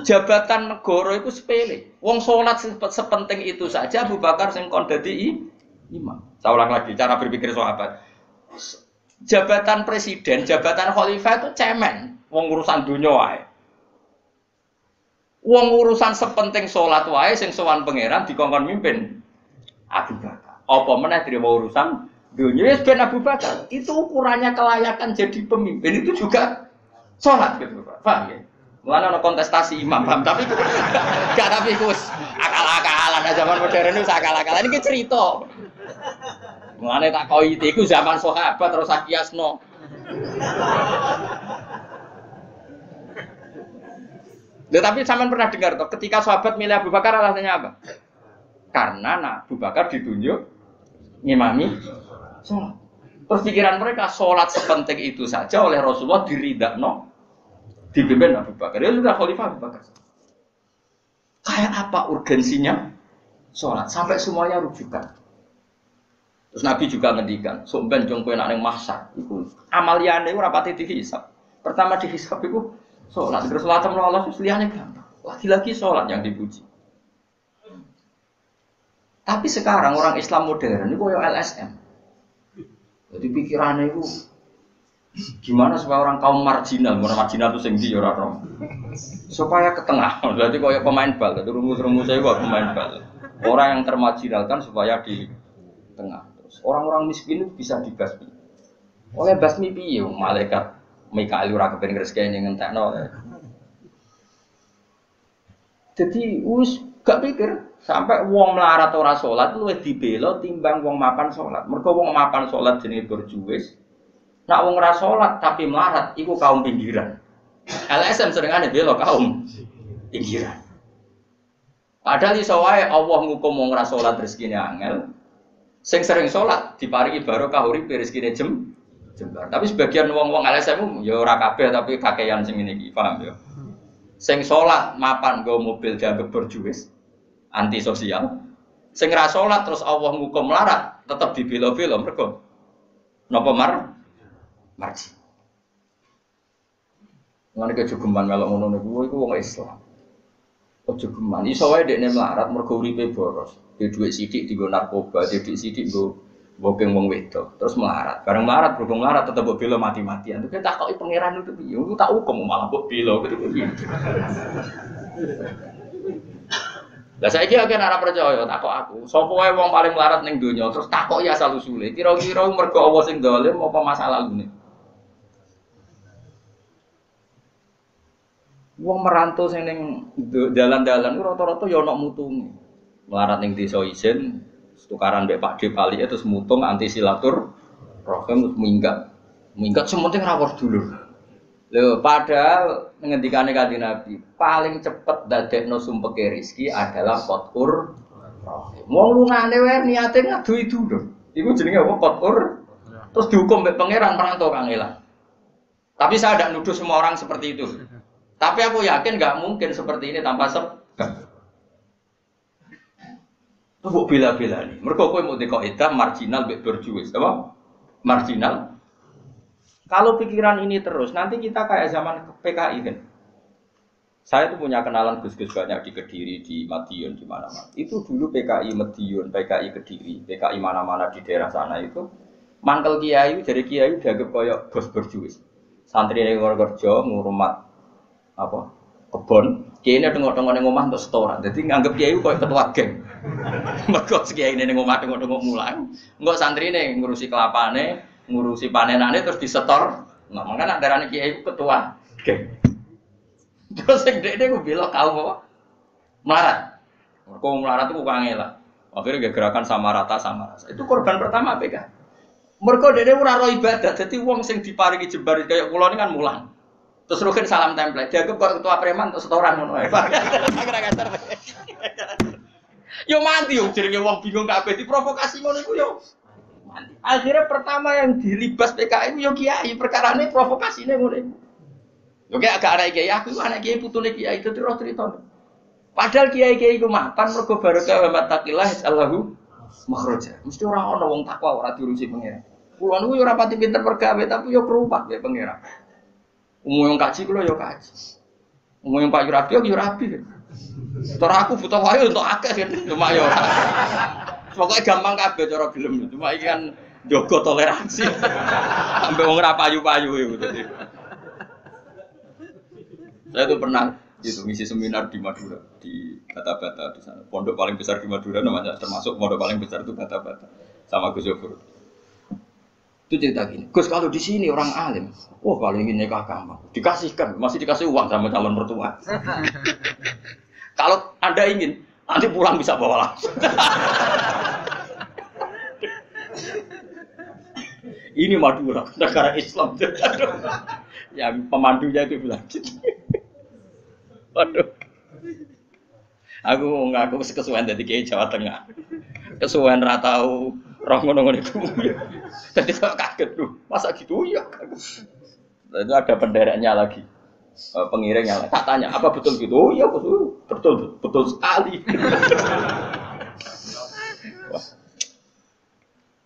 jabatan negara itu sepele. Wong sholat sepenting itu saja Abu Bakar sing kon dadi imam. Saya ulang lagi cara berpikir sahabat. Jabatan presiden, jabatan khalifah itu cemen. Wong urusan dunia wae. Wong urusan sepenting sholat wae sing sowan pangeran dikongkon mimpin Abu Bakar. Apa meneh terima urusan dunia wis ben Abu Bakar. Itu ukurannya kelayakan jadi pemimpin itu juga sholat gitu Pak. Paham ya? Mulane ana kontestasi imam, paham? Tapi gak tapi Gus akal-akalan zaman modern itu akal-akalan iki cerita. Mulane tak koi iku zaman sahabat terus sakiasno. Tapi sampean pernah dengar toh ketika sahabat milih Abu Bakar alasannya apa? Karena Abu Bakar ditunjuk ngimami sholat. Terus pikiran mereka sholat sepenting itu saja oleh Rasulullah diridakno dipimpin Abu Bakar. Dia sudah khalifah Abu Bakar. Kayak apa urgensinya sholat sampai semuanya rujukan. Terus Nabi juga ngendikan, "Somben jong kowe nek ning mahsyar iku amaliyane ora pati dihisab. Pertama dihisab iku sholat. Terus sholat Allah terus liyane gampang. Lagi-lagi sholat yang dipuji. Tapi sekarang orang Islam modern itu koyo LSM. Jadi pikirannya itu gimana supaya orang kaum marginal itu sing ndi ora rom. Supaya ke tengah. Berarti koyo pemain bal, itu rumus-rumusnya kok pemain bal. Orang yang termarginalkan supaya di tengah. Terus orang-orang miskin itu bisa dibasmi. Oleh basmi piye malaikat Mikail ora kepen ngreseki ngentekno. Jadi wis gak pikir Sampai wong melarat ora salat luwih dibela timbang wong mapan salat. Mergo wong mapan salat jenenge berjuwis. Nak wong ora salat tapi melarat iku kaum pinggiran. LSM senengane bela kaum pinggiran. Padahal iso wae Allah ngukum wong ora salat rezekine angel. Sing sering salat diparingi barokah uripe rezekine jembar. Tapi sebagian wong-wong LSM ya ora kabeh tapi kakean sing ngene iki, paham ya. Sing salat mapan nggo mobil dianggap berjuwis. Antisosial. Sing ra salat terus Allah ngukum melarat, tetep dibela-bela mergo napa marji. Ngene kejogeman melok ngono niku iku wong Islam. Kejogeman iso wae dekne melarat mergo uripe boros. Di dhuwit sithik dienggo narkoba, di dhuwit sithik nggo bokeng wong wedok, terus melarat. Bareng melarat berhubung melarat tetep mbok bela mati-matian. Terus takoki pangeran itu piye? Ku tak hukum malah mbok bela gitu piye. Lah saiki akeh ora percaya takok aku. Sapa wae wong paling melarat ning donya terus takok ya asal usule. Kira-kira mergo Allah sing dolim apa masalah lune? Wong merantau sing ning dalan-dalan rata-rata ya ana mutunge. Melarat ning desa isin, tukaran mbek Pak D Pali terus mutung anti silaturahim minggat. Minggat sementing ra war dulur. Lho, padahal ngendikane Kanjeng Nabi, paling cepet dadekno sumpeke rezeki adalah qatur rahim. Wong lungane wae niate ngadui dulur. Iku jenenge apa qatur? Terus dihukum mbek pangeran merantau kangelan. Tapi saya tidak nuduh semua orang seperti itu. Tapi aku yakin nggak mungkin seperti ini tanpa sebab. Itu mbok bela-bela nih. Mergo kowe mau dikaidah marginal mbek berjuwis, apa? Marginal. Kalau pikiran ini terus, nanti kita kayak zaman PKI kan. Saya tuh punya kenalan gus-gus banyak di Kediri, di Madiun, di mana-mana. Itu dulu PKI Madiun, PKI Kediri, PKI mana-mana di daerah sana itu. Mangkel kiai, dari kiai dianggap kayak bos berjuwis. Santri yang kerja, ngurmat apa kebon. Kiai ini tengok-tengok yang ngomah untuk setoran. Jadi nganggap kiai kayak ketua geng. Mereka kiai ini ngomah tengok-tengok mulang. Enggak santri ini ngurusi kelapane, ngurusi panenane terus disetor. Nah, makanya darane kiai itu ketua geng. Terus yang dia gue bilang kau apa? Melarat. Mereka melarat itu bukan ngelak. Akhirnya gerakan sama rata. Itu korban pertama PK. Mereka dia ora roh ibadah. Jadi wong sing diparingi jembar kayak kula ini kan mulang. Terus rukin salam template. Dianggap kok ketua preman untuk setoran ngono ae. Yo mati yo jenenge wong bingung kabeh diprovokasi ngono iku yo. Mati. Akhirnya pertama yang dilibas PKI yo kiai, perkarane provokasine ngono iku. Yo kayak agak anak kiai aku anak kiai putune kiai itu terus cerita. Padahal kiai-kiai iku mapan mergo barokah wa mattaqillah Allahu makhraja. Mesti ora ana wong takwa ora diurusi pangeran. Kulo niku yo ora pati pinter pergawe tapi yo kerupak ya pangeran. Umum yang kaji kulo yo kaji. Umum yang Pak Yurabi yo rabi. Cara aku butuh wae untuk akeh kan cuma yo. Pokoke gampang kabeh cara gelem. Cuma iki kan njogo toleransi. Sampai wong ora payu-payu iku dadi. Saya tuh pernah ngisi seminar di Madura, di Bata-Bata di sana. Pondok paling besar di Madura namanya, termasuk pondok paling besar itu Bata-Bata sama Gus Yofur. Itu cerita gini, Gus kalau di sini orang alim, kalau ingin nikah gampang, dikasihkan, masih dikasih uang sama calon mertua. Kalau Anda ingin, nanti pulang bisa bawa langsung. Ini Madura, negara Islam. Yang pemandunya itu bilang gitu. Waduh. Aku ngaku kesuwen dadi kiai Jawa Tengah. Kesuwen ra tau roh ngono-ngono iku. Dadi kok kaget tuh. Masa gitu ya? Itu ada pendereknya lagi. Pengiringnya. Tak tanya, apa betul gitu? Oh iya, betul sekali.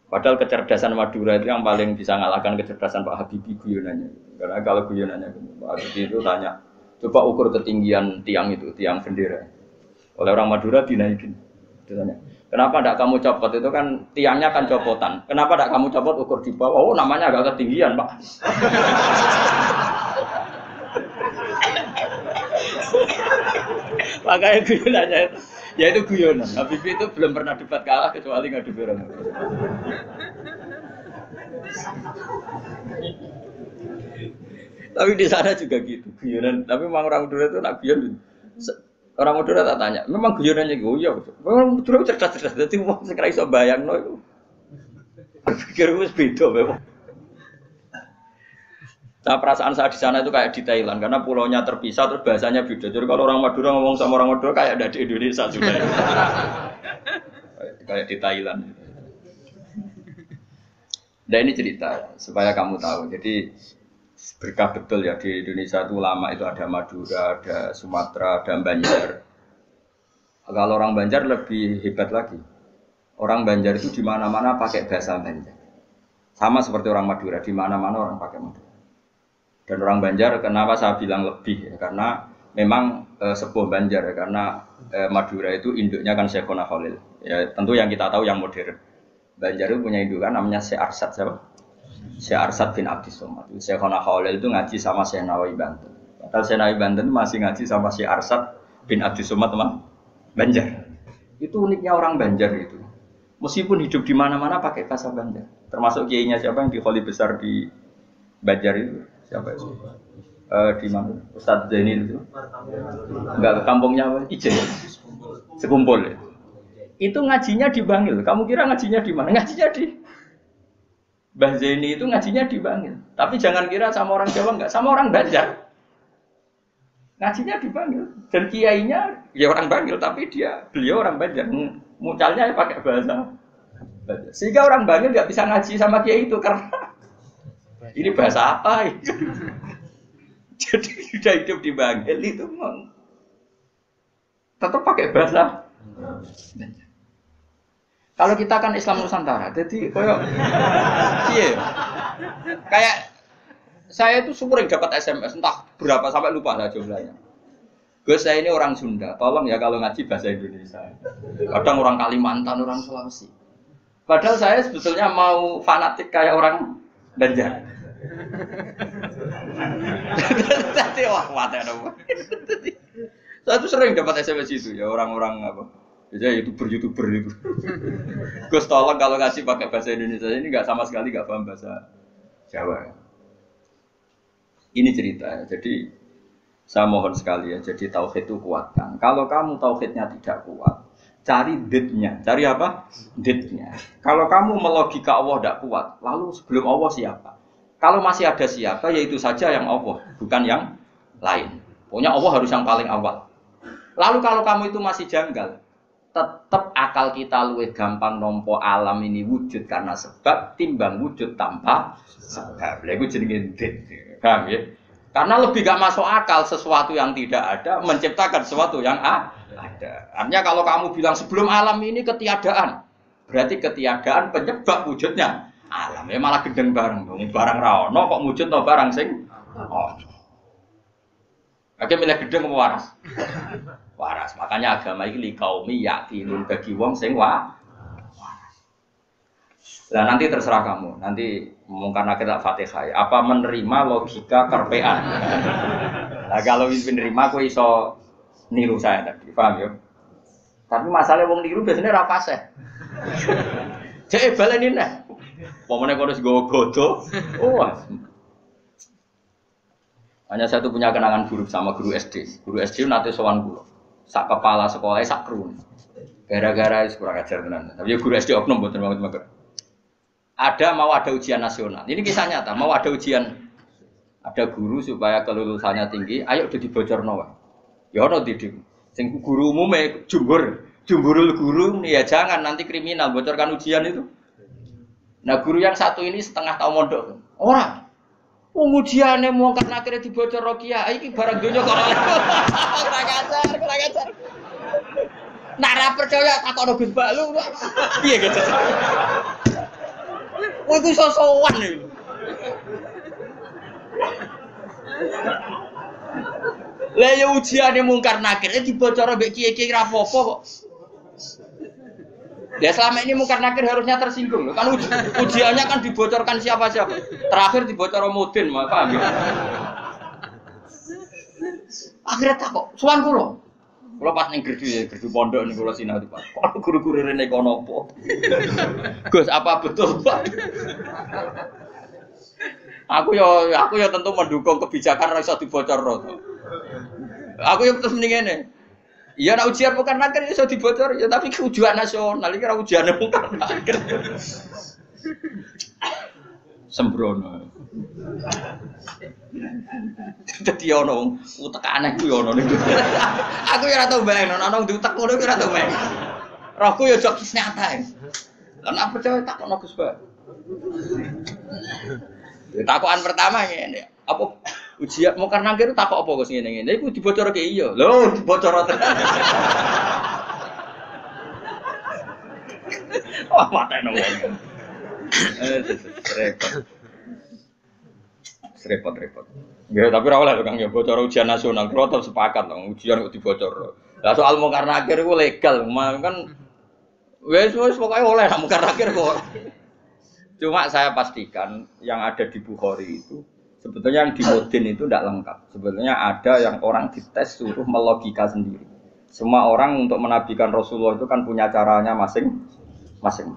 Padahal kecerdasan Madura itu yang paling bisa ngalahkan kecerdasan Pak Habibie guyonannya. Karena kalau guyonannya Pak Habibie itu tanya, coba ukur ketinggian tiang itu, tiang bendera. Oleh orang Madura dinaikin. Ditanya, kenapa tidak kamu copot? Itu kan tiangnya kan copotan. Kenapa tidak kamu copot ukur di bawah? Oh, namanya agak ketinggian, Pak. Makanya guyonannya itu, ya itu guyonan. Habibie itu belum pernah debat kalah kecuali ngadu orang. Tapi di sana juga gitu, guyonan. Tapi memang orang Madura itu nak guyon. Orang Madura tak tanya, memang guyonannya guyon. Orang Madura cerdas-cerdas, jadi wong sing ra iso bayangno iku. Berpikir wis beda memang. Nah, perasaan saya di sana itu kayak di Thailand karena pulaunya terpisah terus bahasanya beda. Jadi kalau orang Madura ngomong sama orang Madura kayak ada di Indonesia sudah. Kayak di Thailand. Nah ini cerita supaya kamu tahu. Jadi berkah betul ya di Indonesia itu lama itu ada Madura, ada Sumatera, ada Banjar. Kalau orang Banjar lebih hebat lagi. Orang Banjar itu di mana-mana pakai bahasa Banjar. Sama seperti orang Madura, di mana-mana orang pakai Madura. Dan orang Banjar, kenapa saya bilang lebih? Ya, karena memang sebuah Banjar, ya, karena Madura itu induknya kan Syekhona Khalil. Ya, tentu yang kita tahu yang modern. Banjar itu punya indukan namanya Syekh Arsad, siapa? Syekh Arsad bin Abdis Somad. Syekhona Khalil itu ngaji sama Syekh Nawawi Banten. Padahal Syekh Nawawi Banten masih ngaji sama Syekh Arsad bin Abdis Somad, teman Banjar. Itu uniknya orang Banjar itu. Meskipun hidup di mana-mana pakai bahasa Banjar. Termasuk kiainya siapa yang di Kholi besar di Banjar itu? Siapa itu? Di mana? Ustadz Zainil itu? Enggak, ke kampungnya apa? Ijen. Sekumpul ya. Itu ngajinya di Bangil. Kamu kira ngajinya di mana? Ngajinya di Mbah Zaini itu ngajinya di Bangil. Tapi jangan kira sama orang Jawa, enggak, sama orang Banjar. Ngajinya di Bangil. Dan kiainya ya orang Bangil, tapi beliau orang Banjar. Mucalnya pakai bahasa Banjar. Sehingga orang Bangil enggak bisa ngaji sama kiai itu karena ini bahasa apa itu? Jadi sudah hidup di Bangil itu tetap pakai bahasa. Kalau kita kan Islam Nusantara, jadi kayak saya itu sering dapat SMS entah berapa sampai lupa lah jumlahnya. Gus saya ini orang Sunda, tolong ya kalau ngaji bahasa Indonesia. Kadang orang Kalimantan, orang Sulawesi. Padahal saya sebetulnya mau fanatik kayak orang Banjar. Jadi wah mati ada. Saya tuh sering dapat SMS itu ya orang-orang apa? Biasanya YouTuber itu. Gus tolong kalau ngasih pakai bahasa Indonesia ini nggak sama sekali nggak paham bahasa Jawa. Ini cerita. Jadi saya mohon sekali ya. Jadi tauhid itu kuatkan. Kalau kamu tauhidnya tidak kuat, cari ditnya. Cari apa? Ditnya. Kalau kamu melogika Allah tidak kuat, lalu sebelum Allah siapa? Kalau masih ada siapa, yaitu saja yang Allah, bukan yang lain. Pokoknya Allah harus yang paling awal. Lalu kalau kamu itu masih janggal, tetap akal kita luwih gampang nompo alam ini wujud karena sebab timbang wujud tanpa sebab. Lha iku jenenge dit. Paham ya? Karena lebih gak masuk akal sesuatu yang tidak ada menciptakan sesuatu yang ada. Artinya kalau kamu bilang sebelum alam ini ketiadaan, berarti ketiadaan penyebab wujudnya alam. Ya malah gendeng bareng dong. Barang ra ono kok wujud to barang sing ono. Oke milih gendeng apa waras? Waras. Makanya agama iki li qaumi yaqinun bagi wong sing waras. Lah nanti terserah kamu. Nanti mungkin kita Fatihah. Apa menerima logika kerpean? Nah kalau menerima aku iso niru saya tadi. Paham ya? Tapi masalah wong niru biasanya ra fasih. Cek baleni nek. Pemene kok wis nggawa godo. Oh. Hanya satu punya kenangan buruk sama guru SD. Guru SD nate sowan kula. Sak kepala sekolahnya sak kru. Gara-gara kurang ajar tenan. Tapi guru SD oknum mboten banget. Mau ada ujian nasional. Ini kisah nyata, mau ada ujian. Ada guru supaya kelulusannya tinggi, ayo udah dibocorno wae. Ya ono didik. Sing guru umume jumburul guru ya jangan nanti kriminal bocorkan ujian itu. Nah guru yang satu ini setengah tahun mondok. Ora. Ujiane mau karena akhirnya dibocor Rokia, iki barang donya kok ora ngajar. Nak ra percaya takono Gus Balu. Piye gitu. Kowe iku sosowan iki. Lah ya ujiane mungkar nakir dibocor mbek kiye-kiye ra apa-apa kok. Ya selama ini mungkar nakir harusnya tersinggung loh. Kan ujiannya kan dibocorkan siapa-siapa. Terakhir dibocor Mudin, paham ya? Akhirnya tak kok, sowan kula. Kula pas ning gerdu pondok ning kula sinau Pak. Kok guru-guru rene kono apa? Gus, apa betul, Pak? Aku ya tentu mendukung kebijakan ora iso dibocorno. Aku ya terus mending ngene. Iya nak ujian bukan nakir iso dibocor ya tapi ujian nasional iki ora ujian bukan nakir. Sembrono. Dadi ono utek aneh ku ono niku. Aku ya ora tau bayang ono diutek ngono ku ora tau bayang. Rohku ya jok nyata. Lah nek percaya takokno Gus Ba. Takokan pertama ngene. Apa ujian mau karena nakir takok apa Gus ngene-ngene. Iku dibocorke iya. Lho, dibocor tenan. Wah, mateno wong. Repot. Ya, tapi ora oleh Kang ya bocor ujian nasional. Kulo tetep sepakat dong ujian kok dibocor. Lah soal mungkar nakir iku legal, kan wis pokoke oleh mungkar nakir kok. Cuma saya pastikan yang ada di Bukhari itu sebetulnya yang di Mudin itu tidak lengkap. Sebetulnya ada yang orang dites suruh melogika sendiri. Semua orang untuk menabikan Rasulullah itu kan punya caranya masing-masing.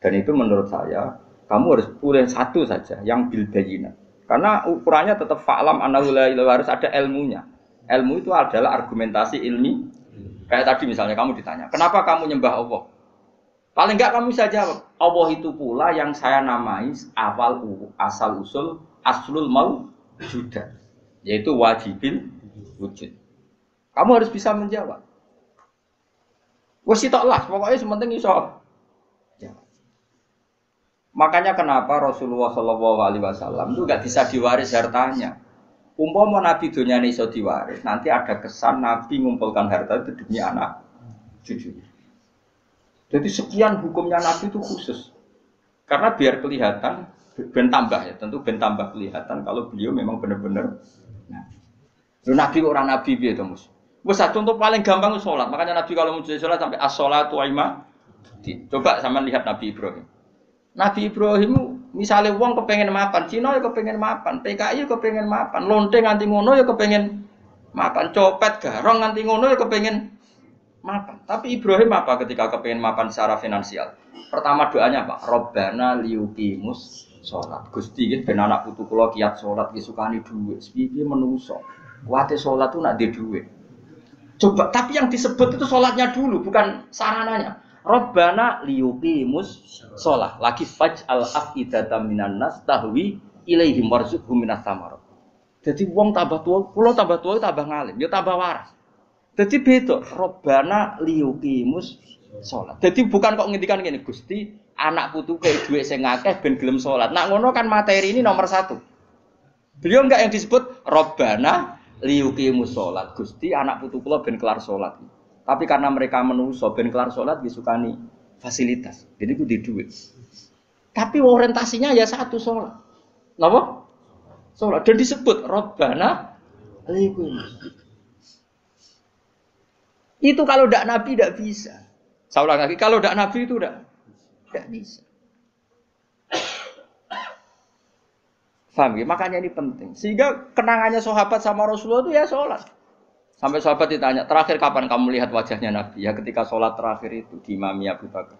Dan itu menurut saya kamu harus pilih satu saja yang bil bayyinah. Karena ukurannya tetap fa'lam annahu la ilaha harus ada ilmunya. Ilmu itu adalah argumentasi ilmi. Kayak tadi misalnya kamu ditanya, "Kenapa kamu nyembah Allah?" Paling enggak kamu bisa jawab, Allah itu pula yang saya namai asal usul aslul mawjudah, yaitu wajibil wujud. Kamu harus bisa menjawab. Wes tok lah, pokoknya sementing iso. Makanya kenapa Rasulullah SAW itu enggak bisa diwaris hartanya. Umpama Nabi dunyane iso diwaris, nanti ada kesan Nabi mengumpulkan harta itu demi anak cucunya. Jadi sekian hukumnya Nabi itu khusus. Karena biar kelihatan, ben tambah ya, tentu ben tambah kelihatan kalau beliau memang benar-benar Nabi. Nabi orang Nabi piye to, Mus? Wes contoh paling gampang salat. Makanya Nabi kalau mau salat sampai as-shalatu wa coba sama lihat Nabi Ibrahim. Nabi Ibrahim misalnya wong kepengen mapan, Cina ya kepengen mapan, PKI ya kepengen mapan, lonteng nganti ngono ya kepengen mapan, copet garong nganti ngono ya kepengen mapan. Tapi Ibrahim apa ketika kepengen mapan secara finansial? Pertama doanya apa? Robbana liyuqimus sholat. Gusti iki ben anak putu kula kiat sholat iki sukani dhuwit. Piye menungso. Kuwate sholat tuh nak di dhuwit. Coba, tapi yang disebut itu sholatnya dulu, bukan sarananya. Robbana liyuqimus sholat. Lagi faj'al afidatan minan nas tahwi ilaihim warzuqhum minas samarat. Jadi wong tambah tua, kula tambah tua tambah ngalim, ya tambah waras. Jadi beda, Robbana liyuqimus sholat. Jadi bukan kok ngendikan gini, Gusti anak putu kayak duit sing akeh ben gelem sholat. Nah ngono kan materi ini nomor satu. Beliau enggak yang disebut Robbana liyuqimus sholat. Gusti anak putu kula ben kelar sholat. Tapi karena mereka menungso ben kelar sholat disukani fasilitas. Jadi ku di duit. Tapi orientasinya ya satu sholat. Napa? Sholat. Dan disebut Robbana liyuqimus. Itu kalau tidak Nabi tidak bisa. Saya ulang lagi, kalau tidak Nabi itu tidak bisa. Paham ya? Makanya ini penting. Sehingga kenangannya sahabat sama Rasulullah itu ya sholat. Sampai sahabat ditanya, terakhir kapan kamu lihat wajahnya Nabi? Ya ketika sholat terakhir itu di Imami Abu Bakar.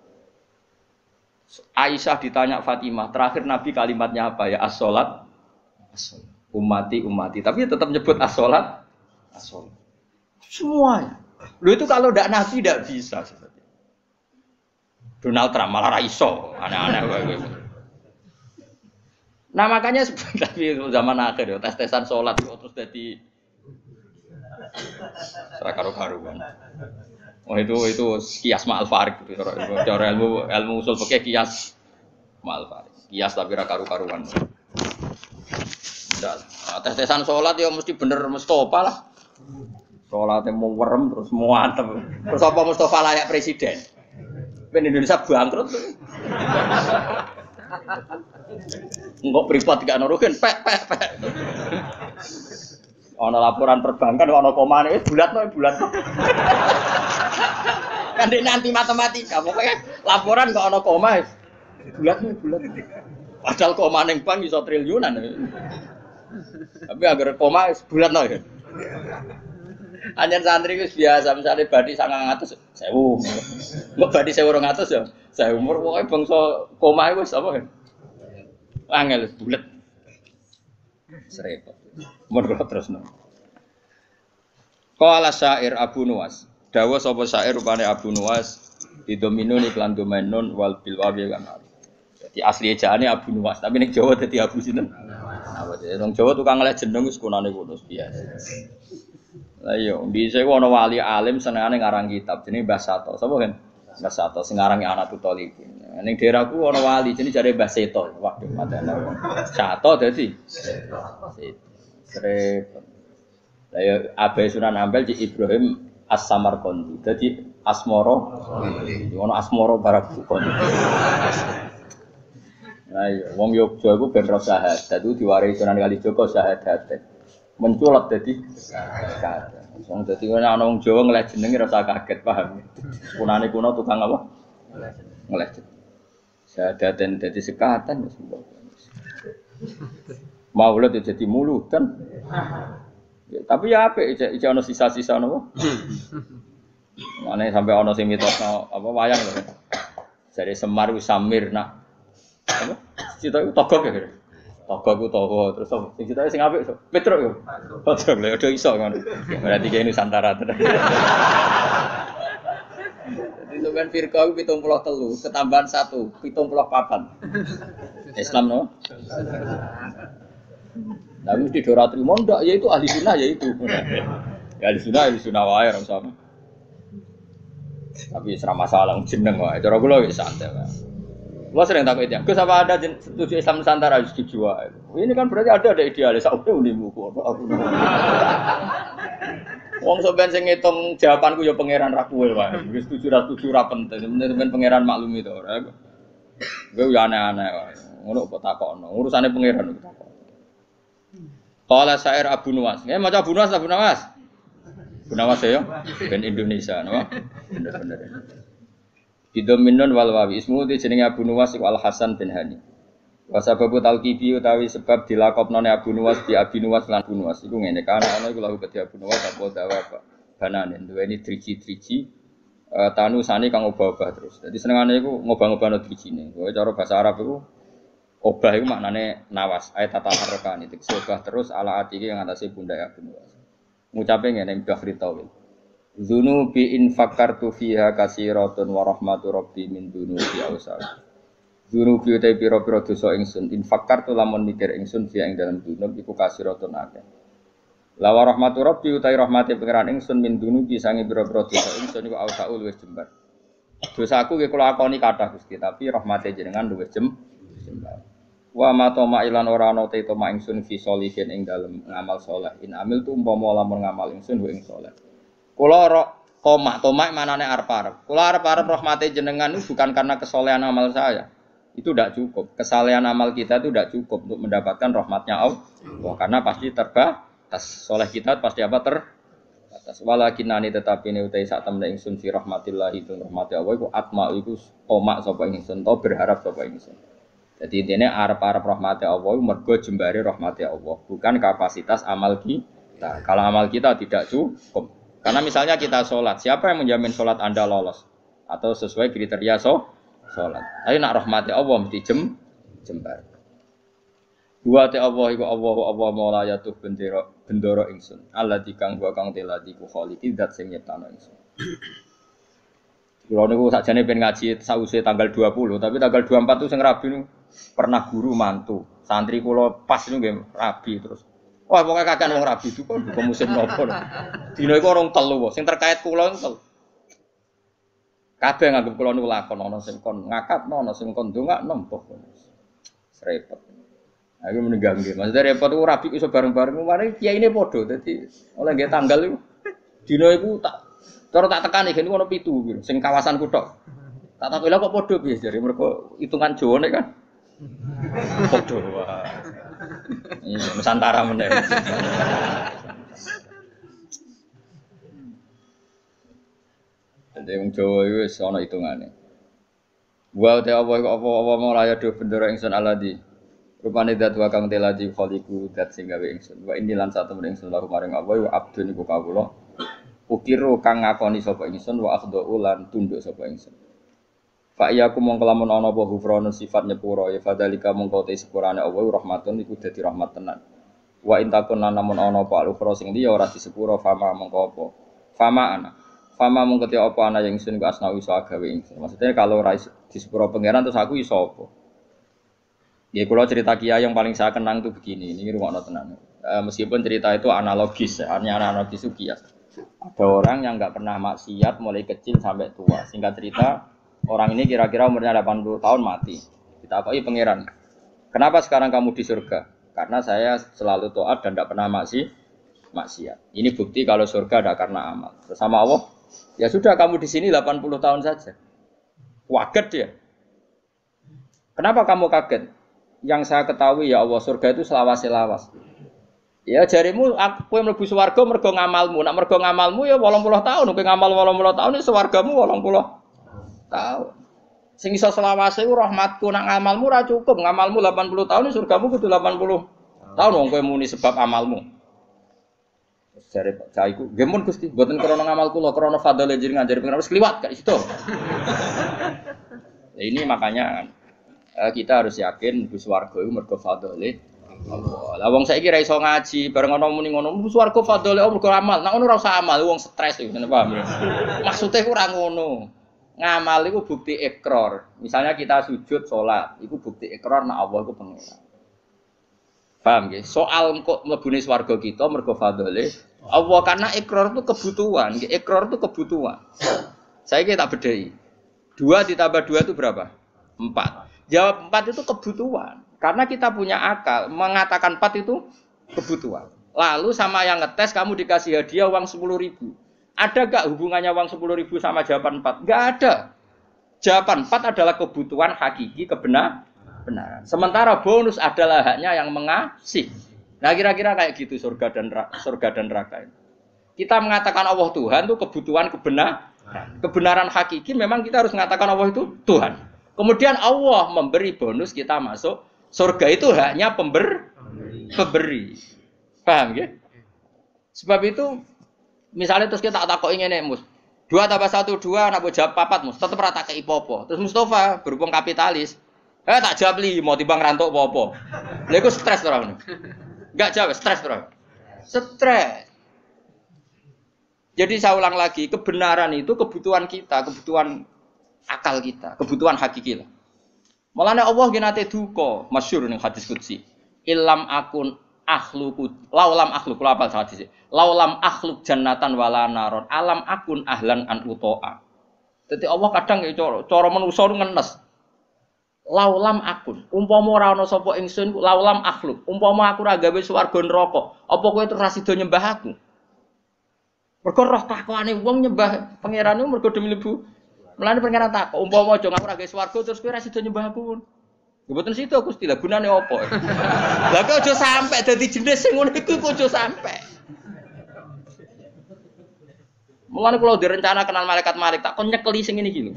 Aisyah ditanya Fatimah, terakhir Nabi kalimatnya apa ya? As-sholat, ummati. Tapi tetap nyebut as-sholat, semuanya. Lu itu kalau tidak Nabi tidak bisa seperti. Donald Trump malah raiso, aneh-aneh. Nah makanya tapi zaman akhir ya tes-tesan sholat terus jadi karu-karuan. Oh itu kias ma'al farik gitu. Cara ilmu usul pakai kias ma'al farik. Kias tapi karu-karuan. Tes-tesan sholat ya mesti bener Mustafa lah. Sholatnya mau werem terus mau antem. Terus apa Mustafa layak presiden? Ben Indonesia bangkrut. Enggak privat gak nurukin, pek. Ana laporan perbankan ana komane bulat. Kan dene anti matematika, pokoknya laporan kok ana koma. Bulat. Padahal koma ning bank iso triliunan. Tapi agar koma bulat no ya. Anjen santri wis biasa, misalnya badi 900, 1000. Mbok badi 1200 ya. Saya umur pokoke bangsa koma wis apa kan. Angel bulet. Serepot. Mun kula terusno. Qala syair Abu Nuwas. Dawa sapa syair rupane Abu Nuwas didominun iklan domenun wal bil wawi kan. Jadi asli ejaane Abu Nuwas, tapi ning Jawa dadi Abu sinten? Apa dadi wong Jawa tukang ngeleh jeneng wis kunane ngono biasa. Lah iya, dhisik ana wali alim senengane ngarang kitab jenenge Mbah Sato. Sapa kan? Mbah Sato sing ngarangi Anatul Talibin. Ning daerahku ana wali jenenge jare Mbah Seto. Waduh matene. Sato dadi Seto. Lah ya Abai Sunan Ampel di Ibrahim As-Samarqandi. Dadi Asmoro. Ono Asmoro Barakukon. Nah, iya, wong Yogya iku ben ro syahadat itu diwarisi Sunan Kalijaga syahadat. Menculot dadi syahadat. Wong dadi ana wong Jawa ngeleh jenenge rasa kaget, paham. Kunane kuno tukang apa? Ngeleh. Syahadaten dadi sekatan wis. Maulid dadi muludan. Ya, tapi ya apik iki ana sisa-sisa napa? Mane sampai ana sing mitosno apa wayang lho. Jare Semar wis samir nak apa? Cita iku togok ya. Togok ku togo terus sing cita sing apik Petruk yo. Petruk lho udah iso ngono. Berarti kene Nusantara tenan. Jadi sampean firqah ku 73 ketambahan 1 74. Islam no? Nah, mesti dora trimo ndak ya itu ahli sunnah ya itu. Ya ahli sunnah wae ora sama. Tapi ora masalah jeneng wae. Cara kula wis santai wae. Kula sering takut itu. Gus apa ada setuju Islam Nusantara harus dijual? Ini kan berarti ada idealis sak unimu kok. Wong sampean sing ngitung jawabanku ya pangeran ra kowe wae. Wis setuju ra penting. Sampeyan pangeran maklumi to ora. Kowe ya aneh-aneh wae. Ngono kok takokno. Urusane pangeran kok takok. Qala syair Abu Nuwas. Nggih maca Abu Nuwas Abu Nuwas. Abu Nuwas ya ben Indonesia napa? Bener-bener. Bidominun wal wawi ismu di jenenge Abu Nuwas iku Al Hasan bin Hani. Wa sababu talqibi utawi sebab dilakopnone Abu Nuwas di Abi Nuwas lan Abu Nuwas iku ngene kana ana iku lahu kedhi Abu Nuwas apa dawa banane duweni driji-driji tanu sani kang obah-obah terus. Dadi senengane iku ngobah-ngobahno drijine. Kowe cara bahasa Arab iku obah itu maknane nawas, ayat tataharrokan itu obah terus ala ati yang atase pundak Abu Nuwas. Ngucape ngene Bahri Tawil. Dzunubi in fakartu fiha kasiratun wa rahmatu rabbi min dzunubi awsal. Dzunubi utai pira-pira dosa ingsun in fakartu lamun mikir ingsun fiha ing dalam dzunub iku kasiratun akeh. La wa rahmatu rabbi utai rahmate pangeran ingsun min dzunubi sange pira-pira dosa ingsun iku awsal luwih jembar. Dosaku nggih kula akoni kathah Gusti, tapi rahmate jenengan luwih jembar. Wa ma toma ilan ora ana te toma ingsun fi sholihin ing dalem ngamal saleh in amil tu umpama lamun ngamal ingsun wa ing saleh kula ora toma manane arep-arep kula arep-arep rahmate jenengan itu bukan karena kesolehan amal saya itu tidak cukup kesalehan amal kita itu tidak cukup untuk mendapatkan rahmatnya Allah karena pasti terbatas soleh kita pasti apa terbatas walakinani tetapi ne utai sak temne ingsun fi rahmatillah itu rahmati Allah iku atma iku toma sapa ingsun to berharap sapa ingsun. Jadi intinya arep-arep rahmati Allah mergo jembare rahmati Allah, bukan kapasitas amal kita. Kalau amal kita tidak cukup. Karena misalnya kita sholat, siapa yang menjamin sholat Anda lolos? Atau sesuai kriteria sholat. Tapi nak rahmati Allah mesti jembar. Dua te Allah iku Allah maula yatuh bendoro ingsun. Allah dikang wa kang teladi ku khaliqi zat sing nyiptano ingsun. Kulo niku sakjane ben ngaji sause tanggal 20, tapi tanggal 24 itu sing rabi niku pernah guru mantu. Santri kula pas niku nggih rabi terus. Wah, pokoke kakean wong rabi itu kok musim nopo. Dina iku orang telu sing terkait kula niku. Kabeh nganggep kula niku lakon ana sing kon ngakatno, ana sing kon ndongakno mbok. Repot. Aku meninggal nggih. Maksudnya repot ku rabi iso bareng-bareng mari kiyaine padha. Dadi oleh nggih tanggal iku dina iku cara tak tekani gen ono 7 gitu, sing kawasanku tok. Tak takoki lha kok padha piye jare mergo hitungan Jawa nek kan. Padha wae. Iya, Nusantara meneh. Dadi wong Jawa iku wis ana hitungane. Wa ta apa mau laya do bendera ingsun aladi. Rupane dat wa kang teladi khaliqu dat sing gawe ingsun. Wa ini lan satu ingsun lahu maring apa wa abdun iku kawula. Ukiru kang ngakoni sapa ingsun wa akhdhu lan tunduk sapa ingsun. Fa iya ku mongko lamun ana apa ghufranu sifat nyepuro ya fadzalika mongko te sepurane Allah rahmatun iku dadi rahmat tenan. Wa intakun namun ana apa al-ukhra sing liya ora disepuro fama mengko apa. Fama ana. Fama mung kete apa ana yang ingsun ku asna iso gawe ingsun. Maksudnya kalau ora disepuro pangeran terus aku iso apa? Ya kalau cerita kiai yang paling saya kenang itu begini, ini rungokno tenan. Meskipun cerita itu analogis, hanya analogis itu kias. Ada orang yang nggak pernah maksiat mulai kecil sampai tua. Singkat cerita, orang ini kira-kira umurnya 80 tahun mati. Kita apa? Pangeran. Kenapa sekarang kamu di surga? Karena saya selalu taat dan tidak pernah maksiat. Ini bukti kalau surga ada karena amal. Bersama Allah, ya sudah kamu di sini 80 tahun saja. Waget dia. Kenapa kamu kaget? Yang saya ketahui ya Allah, surga itu selawas-selawas. Ya jarimu aku yang mlebu swarga mergo ngamalmu. Nek mergo ngamalmu ya 80 tahun, kowe ngamal 80 tahun ya swargamu 80 tahun. Sing iso selawase ku rahmatku, nek ngamalmu ora cukup, ngamalmu 80 tahun ya surgamu kudu 80 tahun wong kowe muni sebab amalmu. Jare Pak Cai ku, nggih mun Gusti, mboten krana ngamal kula, krana fadhole jenengan jare pengen wis kliwat gak situ. Ya ini makanya kita harus yakin mlebu swarga iku mergo fadhole Allah. Lah wong saiki ra iso ngaji, bareng ana muni ngono, mlebu swarga fadhole Allah mergo amal. Nek ngono ora usah amal, wong stres iki, paham ya? Maksude ku ora ngono. Ngamal iku bukti ikrar. Misalnya kita sujud salat, iku bukti ikrar nek Allah iku pengira. Paham nggih? Soal kok mlebune swarga kita mergo fadhole Allah karena ikrar itu kebutuhan, ikrar itu kebutuhan. Saiki tak bedhei. 2 ditambah 2 itu berapa? 4. Jawab 4 itu kebutuhan. Karena kita punya akal, mengatakan 4 itu kebutuhan. Lalu sama yang ngetes kamu dikasih hadiah uang 10.000. Ada gak hubungannya uang 10.000 sama jawaban 4? Gak ada. Jawaban 4 adalah kebutuhan hakiki kebenaran. Sementara bonus adalah haknya yang mengasih. Nah kira-kira kayak gitu surga dan neraka itu. Kita mengatakan Allah Tuhan itu kebutuhan kebenaran. Kebenaran hakiki memang kita harus mengatakan Allah itu Tuhan. Kemudian Allah memberi bonus kita masuk surga itu haknya pemberi. Paham ya? Sebab itu misalnya terus kita tak takoki ngene Mus. 2 tambah 1 2 nek mbok jawab 4 Mus, tetep ora tak kei apa-apa. Terus Mustafa berhubung kapitalis, tak jawab 5 timbang rantuk apa-apa. Lha iku stres ora ngono. Enggak jawab, stres ora. Stres. Jadi saya ulang lagi, kebenaran itu kebutuhan kita, kebutuhan akal kita, kebutuhan hakiki lah. Mulane Allah genate duka, masyhur ning hadis qudsi. Illam akun akhluqu laulam akhluk kula apal hadis. Laulam akhluk jannatan wala naron alam akun ahlan an utoa. Dadi Allah kadang cara manusa ngenes. Laulam akun, umpama ora ana sapa ingsun laulam akhluk, umpama aku ora gawe swarga neraka, apa kowe terus ra sida nyembah aku? Mergo roh takwane wong nyembah pangeran iku mergo demi mlebu. Mulane pangeran takok, umpama aja aku ora gawe swarga terus kowe ra sida nyembah aku. Ya mboten sida Gusti, lha gunane apa? Lah kok aja sampe dadi jenis sing ngono iku aja sampe. Mulane kula direncana kenal malaikat tak kon nyekeli sing ngene iki lho.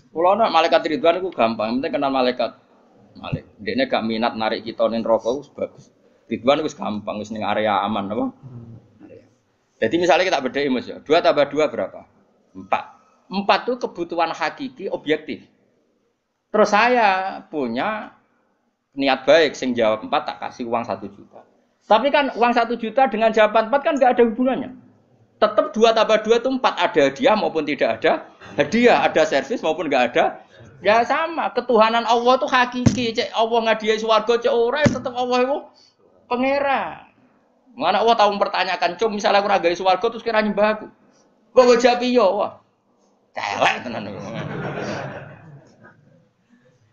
Kalau nak malaikat Ridwan itu gampang, penting kenal malaikat. Dia gak minat narik kita ning neraka bagus. Ridwan itu gampang, wis ning area aman apa? Jadi misalnya kita bedai Mas ya, 2 tambah 2 berapa? 4. 4 itu kebutuhan hakiki objektif. Terus saya punya niat baik, sing jawab 4 tak kasih uang 1 juta. Tapi kan uang 1 juta dengan jawaban 4 kan gak ada hubungannya. Tetap 2 tambah 2 itu 4, ada hadiah maupun tidak ada hadiah, ada servis maupun enggak ada. Ya sama, ketuhanan Allah itu hakiki. Cek Allah ngadiahi swarga cek ora tetap Allah itu pangeran. Mana Allah tahu mempertanyakan, "Cum, misalnya aku ora gawe swarga terus kira nyembah aku." Kok go jawab iya, wah. Celek tenan.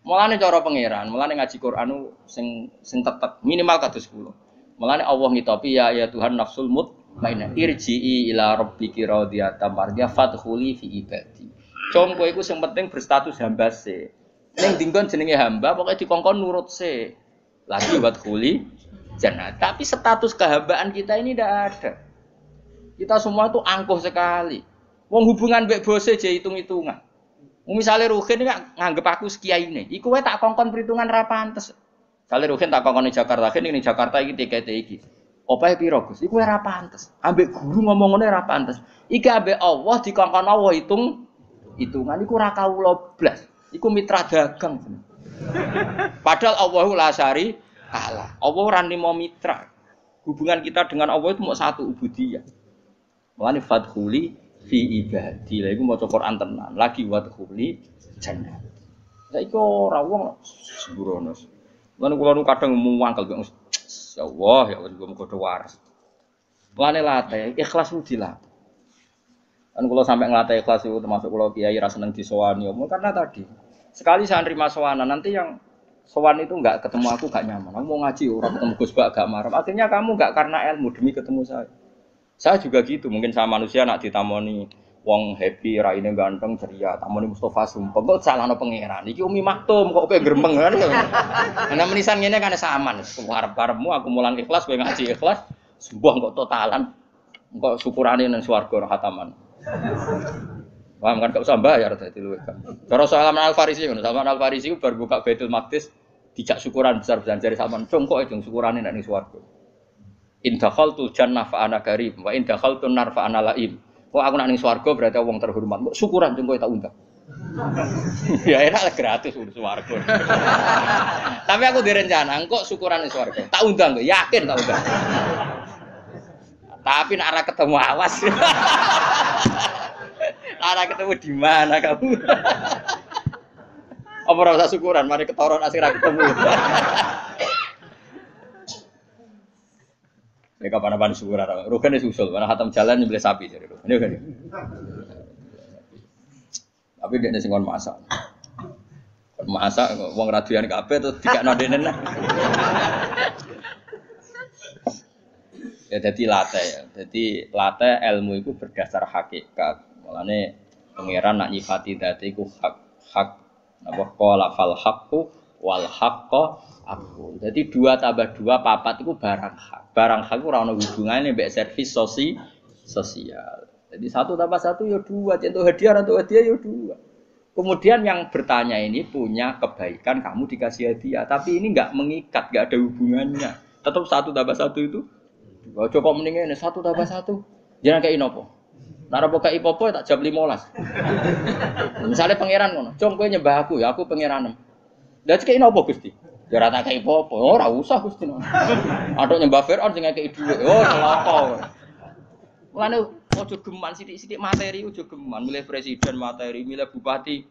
Mulane cara pangeran, mulane ngaji Quran sing tetep minimal kados 10. Mulane Allah ngitopi ya Tuhan nafsul mutmainnah irji'i ila rabbiki radiyatan mardiyah fadkhuli fi ibadi. Cung kowe iku sing penting berstatus hamba se. Ning dinggon jenenge hamba pokoke dikongkon nurut se. Lagi wadkhuli jannah. Tapi status kehambaan kita ini tidak ada. Kita semua itu angkuh sekali. Wong hubungan mbek bose je hitung-hitungan. Misale Ruhin nganggep aku sekiyaine. Iku wae tak kongkon perhitungan ra pantes. Misale Ruhin tak kongkon ning Jakarta, ning Jakarta iki tikete iki. Opahe piro Gus? Iku ora pantes. Ambek guru ngomong ngene ora pantes. Iki ambek Allah dikongkon Allah hitungan iku ora kawula blas. Iku mitra dagang. Padahal Allahu la syari Allah. Allah ora nimo mitra. Hubungan kita dengan Allah itu mau satu ubudiyah. Mulane fadkhuli fi ibadi. Lha iku maca Quran tenan. Lagi wadkhuli jannah. Saiki ora wong sembrono. Mulane kula nu kadang muangkel ya Allah ya Allah muga waras. Mulane latih ikhlas udilah. Kan kula sampai ngelatih ikhlas itu termasuk kula kiai ra seneng disowani karena tadi sekali saya nerima sowanan nanti yang sowan itu enggak ketemu aku enggak nyaman. Aku mau ngaji orang ketemu Gus Bak enggak marah. Akhirnya kamu enggak karena ilmu demi ketemu saya. Saya juga gitu, mungkin sama manusia nak ditamoni wong happy, raine ganteng, ceria, tamoni Mustofa sumpah kok salahno pangeran. Iki Umi Maktum kok kowe gremeng kan. Ana menisan ngene kan saman. Arep-arepmu aku mulang ikhlas kowe ngaji ikhlas, sembuh kok totalan. Kok syukurane nang swarga khataman. Paham kan gak usah bayar dadi luwih kan. Cara Salman Al-Farisi ngono, Salman Al-Farisi ku bar buka Baitul Maqdis dijak syukuran besar-besaran jare Salman, "Cung kok ejung syukurane nek ning swarga." In dakhaltul jannah fa ana karim wa in dakhaltun nar fa ana laim. Kok aku nek ning swarga berarti wong terhormat. Kok syukuran cung kowe tak undang. Ya enak lah gratis urus swarga. Tapi aku direncana kok syukuran ning swarga. Tak undang kok, yakin tak undang. Tapi nek ora ketemu awas. Ora ketemu di mana kamu? Apa ora usah syukuran, mari ketoron asik ra ketemu. Ya kapan-kapan syukuran. Rugen wis usul, ana khatam jalan nyembelih sapi jare Rugen. Ini kan. Tapi dekne sing kon masak. Masak wong raduyan kabeh terus dikakno denen. Ya jadi latih ya. Jadi latih ilmu itu berdasar hakikat. Mulane pangeran nak nyifati dadi iku hak napa qala fal haqqu wal haqqo aku. Jadi 2 tambah 2 4 itu barang hak. Barang hak ora ono hubungane mbek servis sosial. Jadi 1 tambah 1 ya 2, contoh hadiah atau hadiah ya 2. Kemudian yang bertanya ini punya kebaikan kamu dikasih hadiah, tapi ini enggak mengikat, enggak ada hubungannya. Tetap 1 tambah 1 itu. Ojo kok mendinge 1 tambah 1. Jangan kayak inopo. Nara poka ipopo tak jam 15. Misalnya pangeran ngono, "Cung kowe nyembah aku ya, aku pangeranem." Lah cek inopo Gusti? Ya ora tak kei ipopo. Oh, ora usah Gusti. Atok nyembah Firaun sing ngekeki dhuwit. Oh, celaka. Mulane ojo geman sithik-sithik materi, ojo geman milih presiden materi, milih bupati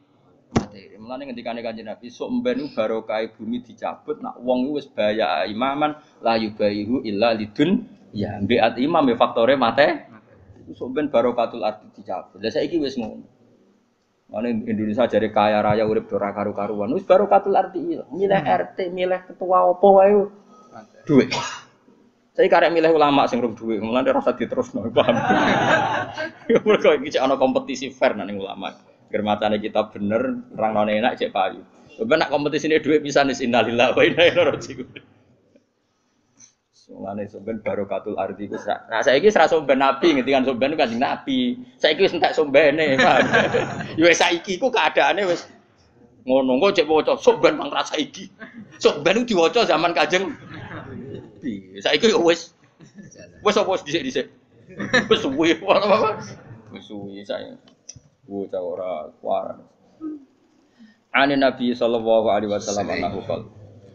materi. Mulane ngendikane Kanjeng Nabi, sok mben barokah bumi dicabut, nak wong iku wis baya imaman la yubayihu illa lidun. Ya, mbiat imam ya faktore mate. Sok ben barokatul ardi dicabut. Lah saiki wis ngono. Mane Indonesia jare kaya raya urip ora karu-karuan. Wis barokatul ardi. Milih RT, milih ketua opo wae duit. Saiki karek milih ulama sing rung duit. Mulane ora usah diterusno, paham. Mergo iki ana kompetisi fair nang ulama. Ger macane kita bener, nerangno enak cek payu. Ben nak kompetisine duit pisan wis innalillahi wa inna ilaihi raji'un. Mulane somben barokatul ardi iku nah saiki ora somben nabi ngendikan somben Kanjeng Nabi. Saiki wis entek sombene, paham. Ya saiki iku keadaane wis ngono kok cek waca somben mangkat saiki. Somben iku diwaca zaman Kanjeng Nabi. Saiki yo wis apa dhisik-dhisik. Wis suwi apa? Wis suwi sae. Bocah ora waras. Ane Nabi sallallahu alaihi wasallam anahu qol.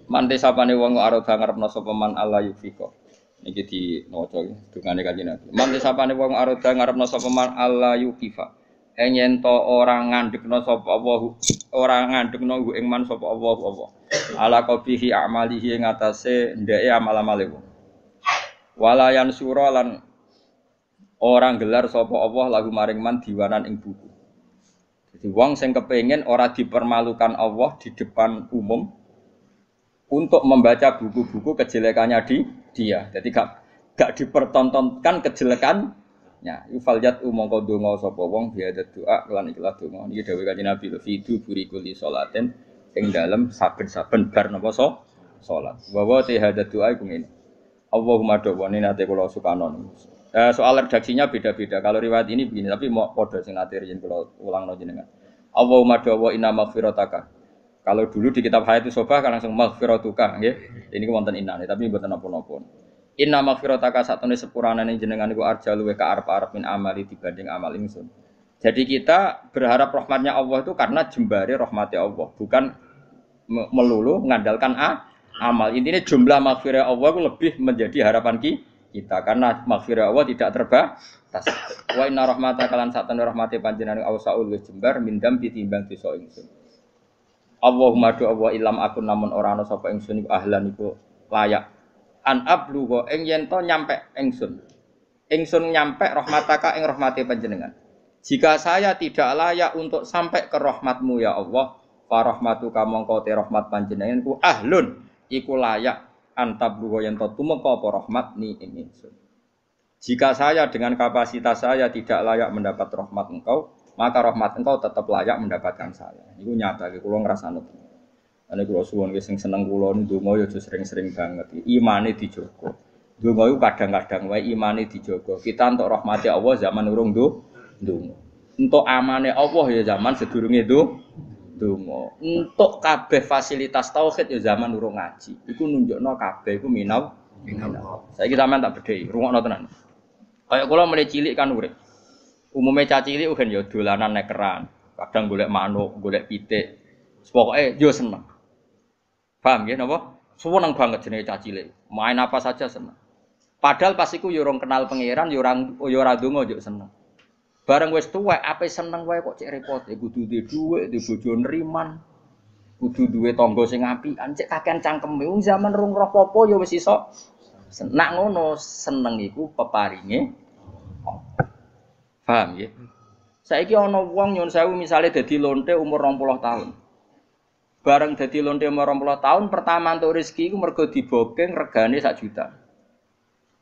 Mante sapane wong arep ngarepno sapa man Allah yufika. Niki di maca dungane Kanjeng Nabi. Mante sapane wong arep ngarepno sapa man Allah yufifa. Yen to ora ngandhekno sapa Allah, ora ngandhekno ing man sapa Allah. Ala qabihi amalihi ing atase ndeke amal-amale wong. Wala yansura lan ora gelar sapa Allah lagu maring man diwanan ing buku. Jadi wong sing kepengin ora dipermalukan Allah di depan umum untuk membaca buku-buku kejelekannya dia. Jadi gak dipertontonkan kejelekannya. Yufaljat umangka donga sapa wong biada doa lan ikhlas donga. Niki dawuh Kanjeng Nabi fidu burikuli salaten ing dalem saben-saben bar napa salat. Wa hadat doa iku ngene. Allahumma dawani nate kula sukanon. Soal redaksinya beda-beda. Kalau riwayat ini begini, tapi mau padha sing nate riyen kula ulangno jenengan. Allahumma dawa inna maghfirataka. Kalau dulu di kitab Hayatus Sobah kan langsung maghfiratuka nggih. Ini wonten innane tapi mboten napa-napa. Inna maghfirataka satune sepurane jenengan iku arja luwe ka arep-arep min amali dibanding amal ingsun. Jadi kita berharap rahmatnya Allah itu karena jembare rahmatnya Allah, bukan melulu mengandalkan amal. Intinya jumlah maghfirah Allah itu lebih menjadi harapan kita karena maghfirah Allah tidak terbatas. Wa inna rahmataka lan satana rahmati panjenengan awsaul wis jembar mindam ditimbang dosa ingsun. Allahumma do Allah ilam akun namun ora ana sapa ingsun iku ahlan iku layak an ablugo ing yen to nyampe ingsun. Ingsun nyampe rahmataka ing rahmati panjenengan. Jika saya tidak layak untuk sampai ke rahmatmu ya Allah, fa rahmatuka mongko te rahmat panjenengan ku ahlun iku layak antablugo yen to tumeka apa rahmat ni ing ingsun. Jika saya dengan kapasitas saya tidak layak mendapat rahmat engkau, maka rahmat engkau tetap layak mendapatkan saya. Iku nyata iki kula ngrasani. Ane kula suwun sing seneng kula ndonga ya aja sering-sering banget. Imane dijogo. Ndonga iku kadang-kadang wae imane dijogo. Kita entuk rahmati Allah zaman urung ndonga. Entuk amane Allah ya zaman sedurunge ndonga. Entuk kabeh fasilitas tauhid ya zaman urung ngaji. Iku nunjukno kabeh iku minau. Saiki sampean tak bedheki, rungokno tenan. Kayak kula mulai cilik kan urip. Umume cah cilik kan ya dolanan nek keran, kadang golek manuk, golek pitik. Pokoke yo seneng. Paham nggih napa? Seneng banget jenenge cah cilik. Main apa saja seneng. Padahal pas iku yo ora kenal pangeran, yo ora ndonga yo seneng. Bareng wis tuwek ape seneng wae kok cek repot. Kudu duwe dhuwit, duwe bojo nriman. Kudu duwe tangga sing apian, cek kakean cangkeme. Wong zaman rung roh apa yo wis iso. Nak ngono seneng iku peparinge. Paham ya? Saiki ana wong nyun sewu misale dadi lonte umur 20 tahun. Bareng dadi lonte umur 20 tahun pertama entuk rezeki iku mergo dibokeng regane 1 juta.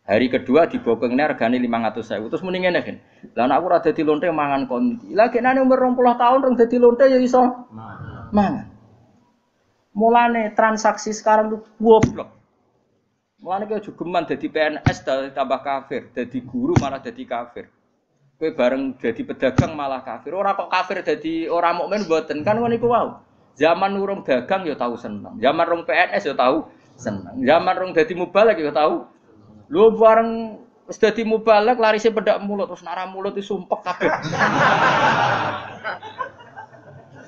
Hari kedua dibokengne regane 500.000. Terus muni ngene kan. Lah nek aku ora dadi lonte mangan kondi. Lah genane umur 20 tahun rong dadi lonte ya iso mangan. Mulane transaksi sekarang tuh goblok. Mulane kowe jogeman dadi PNS tambah kafir, dadi guru malah dadi kafir. Kowe bareng dadi pedagang malah kafir. Ora kok kafir dadi ora mukmin mboten kan ngono iku wae. Zaman urung dagang ya tahu seneng. Zaman rong PNS ya tahu seneng. Zaman rong dadi mubalek ya tahu. Lho bareng wis dadi mubalek larise pedak mulut terus nara mulut disumpek kabeh.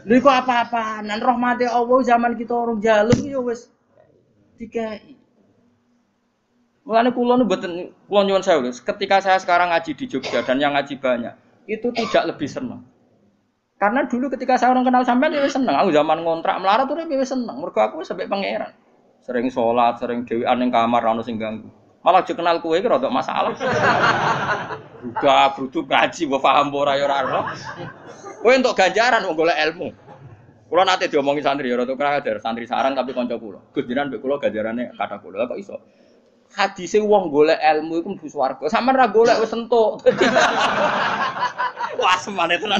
Lha iku apa-apaan? Rahmate Allah zaman kita urung jaluk ya wis dikai. Mulane kula nu mboten kula nyuwun sewu. Ketika saya sekarang ngaji di Jogja dan yang ngaji banyak, itu tidak lebih senang. Karena dulu ketika saya orang kenal sampean ya seneng. Aku zaman ngontrak melarat tuh ya seneng. Mergo aku sampai pangeran. Sering sholat, sering dhewean ning kamar ora ono sing ganggu. Malah aja kenal kowe iki rada masalah. Buka brudu ngaji mbok paham ora ya ora ora. Kowe entuk ganjaran wong golek ilmu. Kula nate diomongi santri ya rada krader, santri sarang tapi kanca kula. Gus jenengan mbek kula ganjarane kathah kula kok iso. Hadise wong golek ilmu iku mlebu swarga. Sampeyan ra golek wis entuk. Wah, semane tenan.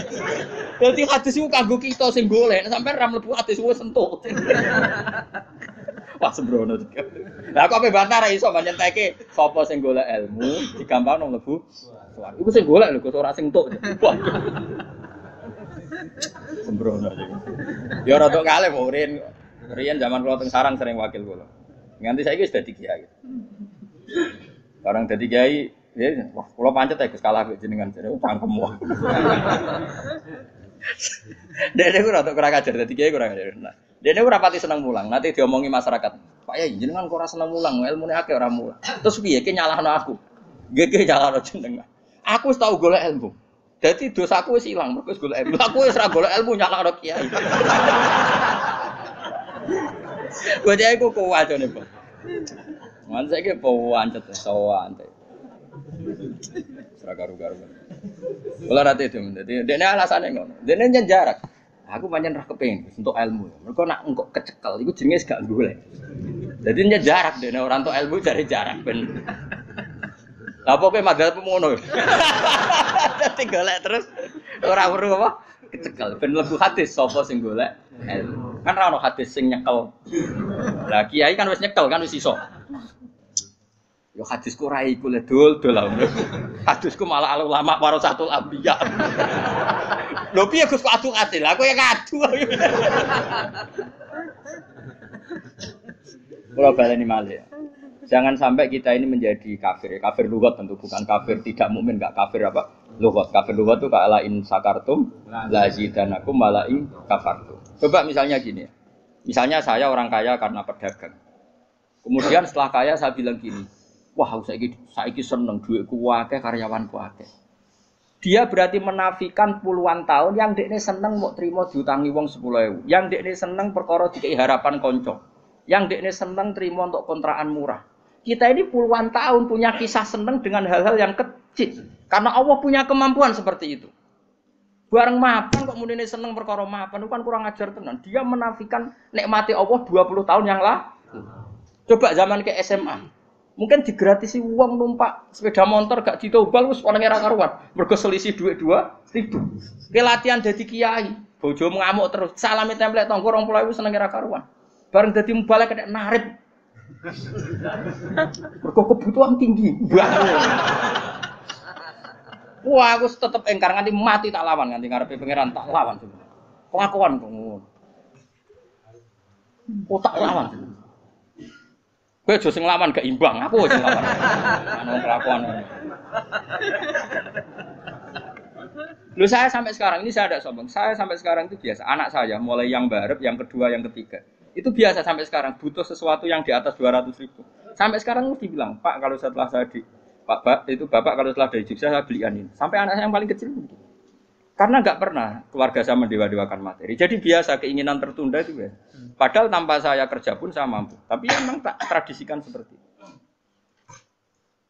Dadi hadis iku kanggo kita sing golek, sampeyan ra mlebu hadis wis entuk. Wah, sembrono. Lah kok bantah ra iso nyenteke sapa sing golek ilmu digampangno mlebu swarga. Iku sing golek lho, kok ora sing entuk. Sembrono iki. Ya rada kalih kok riyen zaman kula teng sarang sering wakil kula. Nganti saiki wis dadi kiai. Barang dadi kiai, ya wah kula pancet ya Gus kalah kok jenengan jare cangkem wae. Dene ora tok ora kajar dadi kiai ora kajar. Nah, dene ora pati seneng mulang, nanti diomongi masyarakat. Pak Yai jenengan kok ora seneng mulang, ilmune akeh ora mulang. Terus piye ki nyalahno aku? Nggih nyalahno jenengan. Aku wis tau golek ilmu. Dadi dosaku wis ilang mergo wis golek ilmu. Aku wis ora golek ilmu nyalahno kiai. Wajah aku kuat jane, Pak. Man saiki pawancet sawan. Ora karo-karo. Kula rate itu, dadi dekne alasane ngono. Dekne nyen jarak. Aku pancen ra kepengin untuk ilmu. Mergo nak engko kecekel iku jenenge gak golek. Dadi nyen jarak dekne ora entuk ilmu jare jarak ben. Lah apa kowe madhep ngono. Dadi golek terus ora weruh apa? Kecekel ben mlebu hadis sapa sing golek ilmu. Kan ra ono hadis sing nyekel. Lah kiai kan wis nyekel kan wis iso. Yo hadisku ora iku le dol-dol. Hadisku malah al ulama warasatul anbiya. Lho piye Gus kok adu-adu? Lah kowe ngadu. Kula baleni malih. Jangan sampai kita ini menjadi kafir. Kafir lughat tentu bukan kafir tidak mukmin, enggak kafir apa? Lughat. Kafir lughat itu kala in sakartum la zidanakum wala in kafartum. Coba misalnya gini ya. Misalnya saya orang kaya karena pedagang. Kemudian setelah kaya saya bilang gini, wah saiki seneng duitku akeh karyawanku akeh. Dia berarti menafikan puluhan tahun yang dekne seneng mau terima diutangi wong 10.000. Yang dekne seneng perkara dikei harapan konco. Yang dekne seneng terima untuk kontrakan murah. Kita ini puluhan tahun punya kisah seneng dengan hal-hal yang kecil. Karena Allah punya kemampuan seperti itu. Bareng mapan kok mudine seneng perkara mapan itu kan kurang ajar tenan. Dia menafikan nikmati Allah 20 tahun yang lalu. Coba zaman ke SMA. Mungkin digratisi uang numpak sepeda motor gak ditobal wis orang era karuan. Mergo selisih duit 2.000. Ke latihan dadi kiai, bojo ngamuk terus. Salami template tanggo 20.000 seneng era karuan. Bareng dadi mubalek kena narik. Mergo kebutuhan tinggi. Wah, aku tetep engkar nganti mati tak lawan nganti ngarepe pangeran tak lawan. Pengakuan kok ngono. Oh tak lawan. Kowe aja sing lawan gak imbang, aku sing lawan. Ana kelakuan. Lu saya sampai sekarang ini saya ada sombong. Saya sampai sekarang itu biasa. Anak saya mulai yang barep, yang kedua, yang ketiga. Itu biasa sampai sekarang butuh sesuatu yang di atas 200.000. Sampai sekarang mesti bilang, "Pak, kalau setelah saya di Bapak kalau setelah dari Jogja saya belikan ini." Sampai anak saya yang paling kecil begitu. Karena nggak pernah keluarga saya mendewa-dewakan materi. Jadi biasa keinginan tertunda itu ya. Padahal tanpa saya kerja pun saya mampu. Tapi memang tak tradisikan seperti itu.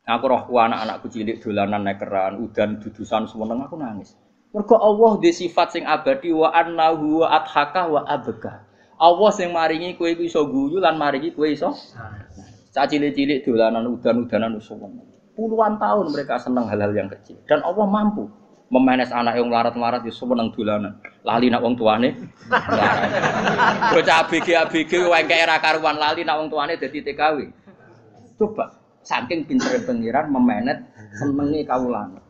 Aku rohku anak-anakku cilik dolanan nekeran, udan dudusan semeneng aku nangis. Mergo Allah di sifat sing abadi wa annahu wa adhaka wa abka. Allah sing maringi kowe iku iso guyu lan maringi kowe iso. Cah cilik-cilik dolanan udan-udanan semeneng. Puluhan tahun mereka senang hal-hal yang kecil dan Allah mampu memenes anak yang melarat-melarat ya seneng dolanan. Lali nak wong tuane. Bocah ABG wengke era karuan lali nak wong tuane dadi TKW. Coba saking pintere pengiran memenet senenge kawulane.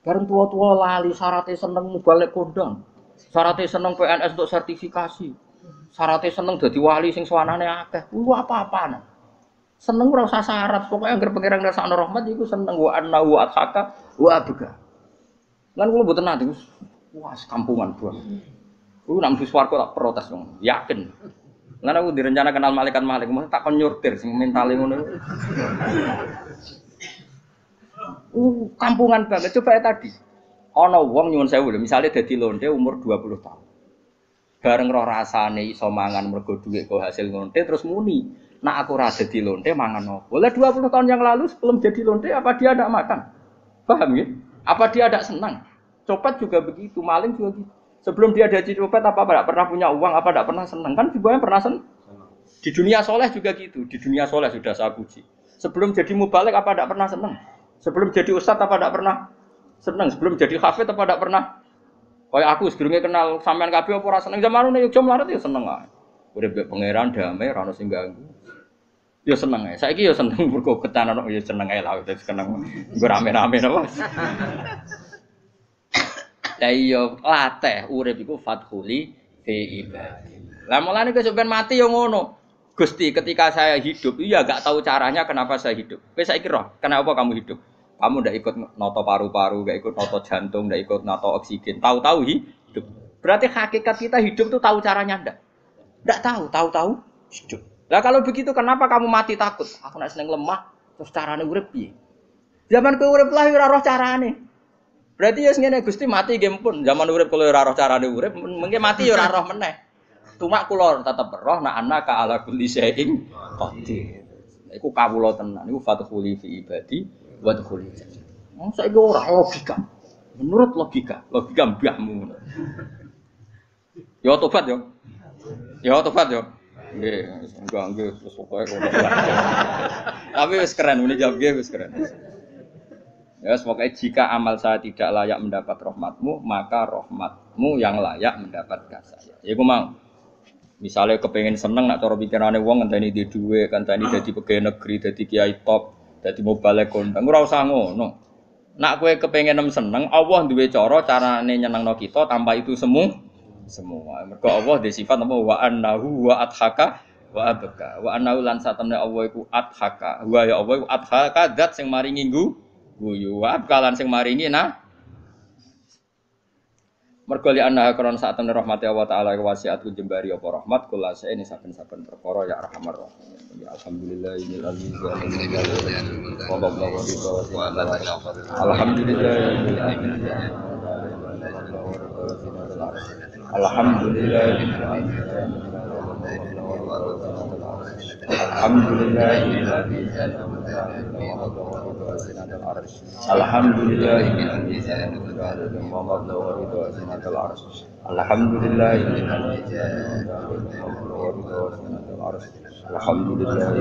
Bareng tua-tua lali syaratnya seneng balik kondang. Syaratnya seneng PNS untuk sertifikasi. Syaratnya seneng dadi wali sing swanane akeh. Apa-apaan. Seneng ora usah syarat, pokoke anggere pengiran ngrasakno rahmat iku seneng wa anna wa athaka wa abga. Lan kula mboten nate wah kampungan buang. Kuwi nek mlebu swarga tak protes wong, yakin. Lan aku direncana kenal malaikat mesti tak kon nyurtir sing mentale ngono. Kampungan banget coba ya tadi. Ana wong nyuwun sewu lho, misale dadi lonte umur 20 tahun. Bareng roh rasane iso mangan mergo dhuwit kok hasil lonte terus muni. Nak aku rada di lonte mangan apa? Boleh 20 tahun yang lalu sebelum jadi lonte apa dia tidak makan? Paham ya? Apa dia tidak senang? Copet juga begitu, maling juga gitu. Sebelum dia jadi copet apa tidak pernah punya uang, apa tidak pernah senang? Kan semuanya pernah senang. Di dunia soleh juga gitu. Di dunia soleh sudah saya puji. Sebelum jadi mubalik apa tidak pernah senang? Sebelum jadi ustadz apa tidak pernah senang? Sebelum jadi hafid apa tidak pernah? Kayak aku sebelumnya kenal sampean kabeh apa ora seneng zaman ini Jogja melarat ya seneng ae. Urip pangeran damai ora ono sing ganggu. Ya seneng ae. Saiki ya seneng mergo ketanan ya seneng ae lah wis seneng. Nggo rame-rame napa. Lah iya latih urip iku fathuli fi ibadi. Lah mulane kok sampean mati ya ngono. Gusti ketika saya hidup iya gak tahu caranya kenapa saya hidup. Kowe saiki roh, kenapa kamu hidup? Kamu ndak ikut noto paru-paru, ndak ikut noto jantung, ndak ikut noto oksigen. Tahu-tahu hidup. Berarti hakikat kita hidup tuh tahu caranya ndak? Ndak tahu, tahu-tahu hidup. Lah kalau begitu kenapa kamu mati takut? Aku nek seneng lemah, terus carane urip piye? Zaman kowe urip lah ora roh carane. Berarti ya ngene Gusti mati nggih pun. Zaman urip kalau ora roh carane urip, mengke mati ya ora roh meneh. Cuma kula tetep roh nek ana ka ala kulli syai'in qadir. Iku kawula tenan, iku fathuli fi ibadi wa dkhuli. Saiki ora logika. Menurut logika mbahmu. Ya tobat yo. Ya tobat yo. Nggih, nggih terus pokoke ngono. Tapi wis keren muni jawab nggih wis keren. Ya semoga jika amal saya tidak layak mendapat rahmatmu, maka rahmatmu yang layak mendapatkan saya. Ya aku mau. Misalnya kepengen seneng nak cara pikirane wong ngenteni di dhuwit, ngenteni dadi pegawai negeri, dadi kiai top, dadi mobile kondang, ora usah ngono. Nak kowe kepengen seneng, Allah duwe carane nyenengno kita tanpa itu semua. Mergo Allah di sifat apa wa annahu wa adhaka wa abka. Wa annahu lan satamne Allah iku adhaka. Wa ya Allah iku adhaka zat sing maringi guyu. Wa abka lan sing maringi Mergo li anna karon saat temen rahmati Allah taala wasiat ku jembari apa rahmat kula ini saben-saben perkara ya arhamar rahim. Ya alhamdulillah ini aziz wa alhamdulillah alhamdulillah alhamdulillah alhamdulillah alhamdulillah alhamdulillah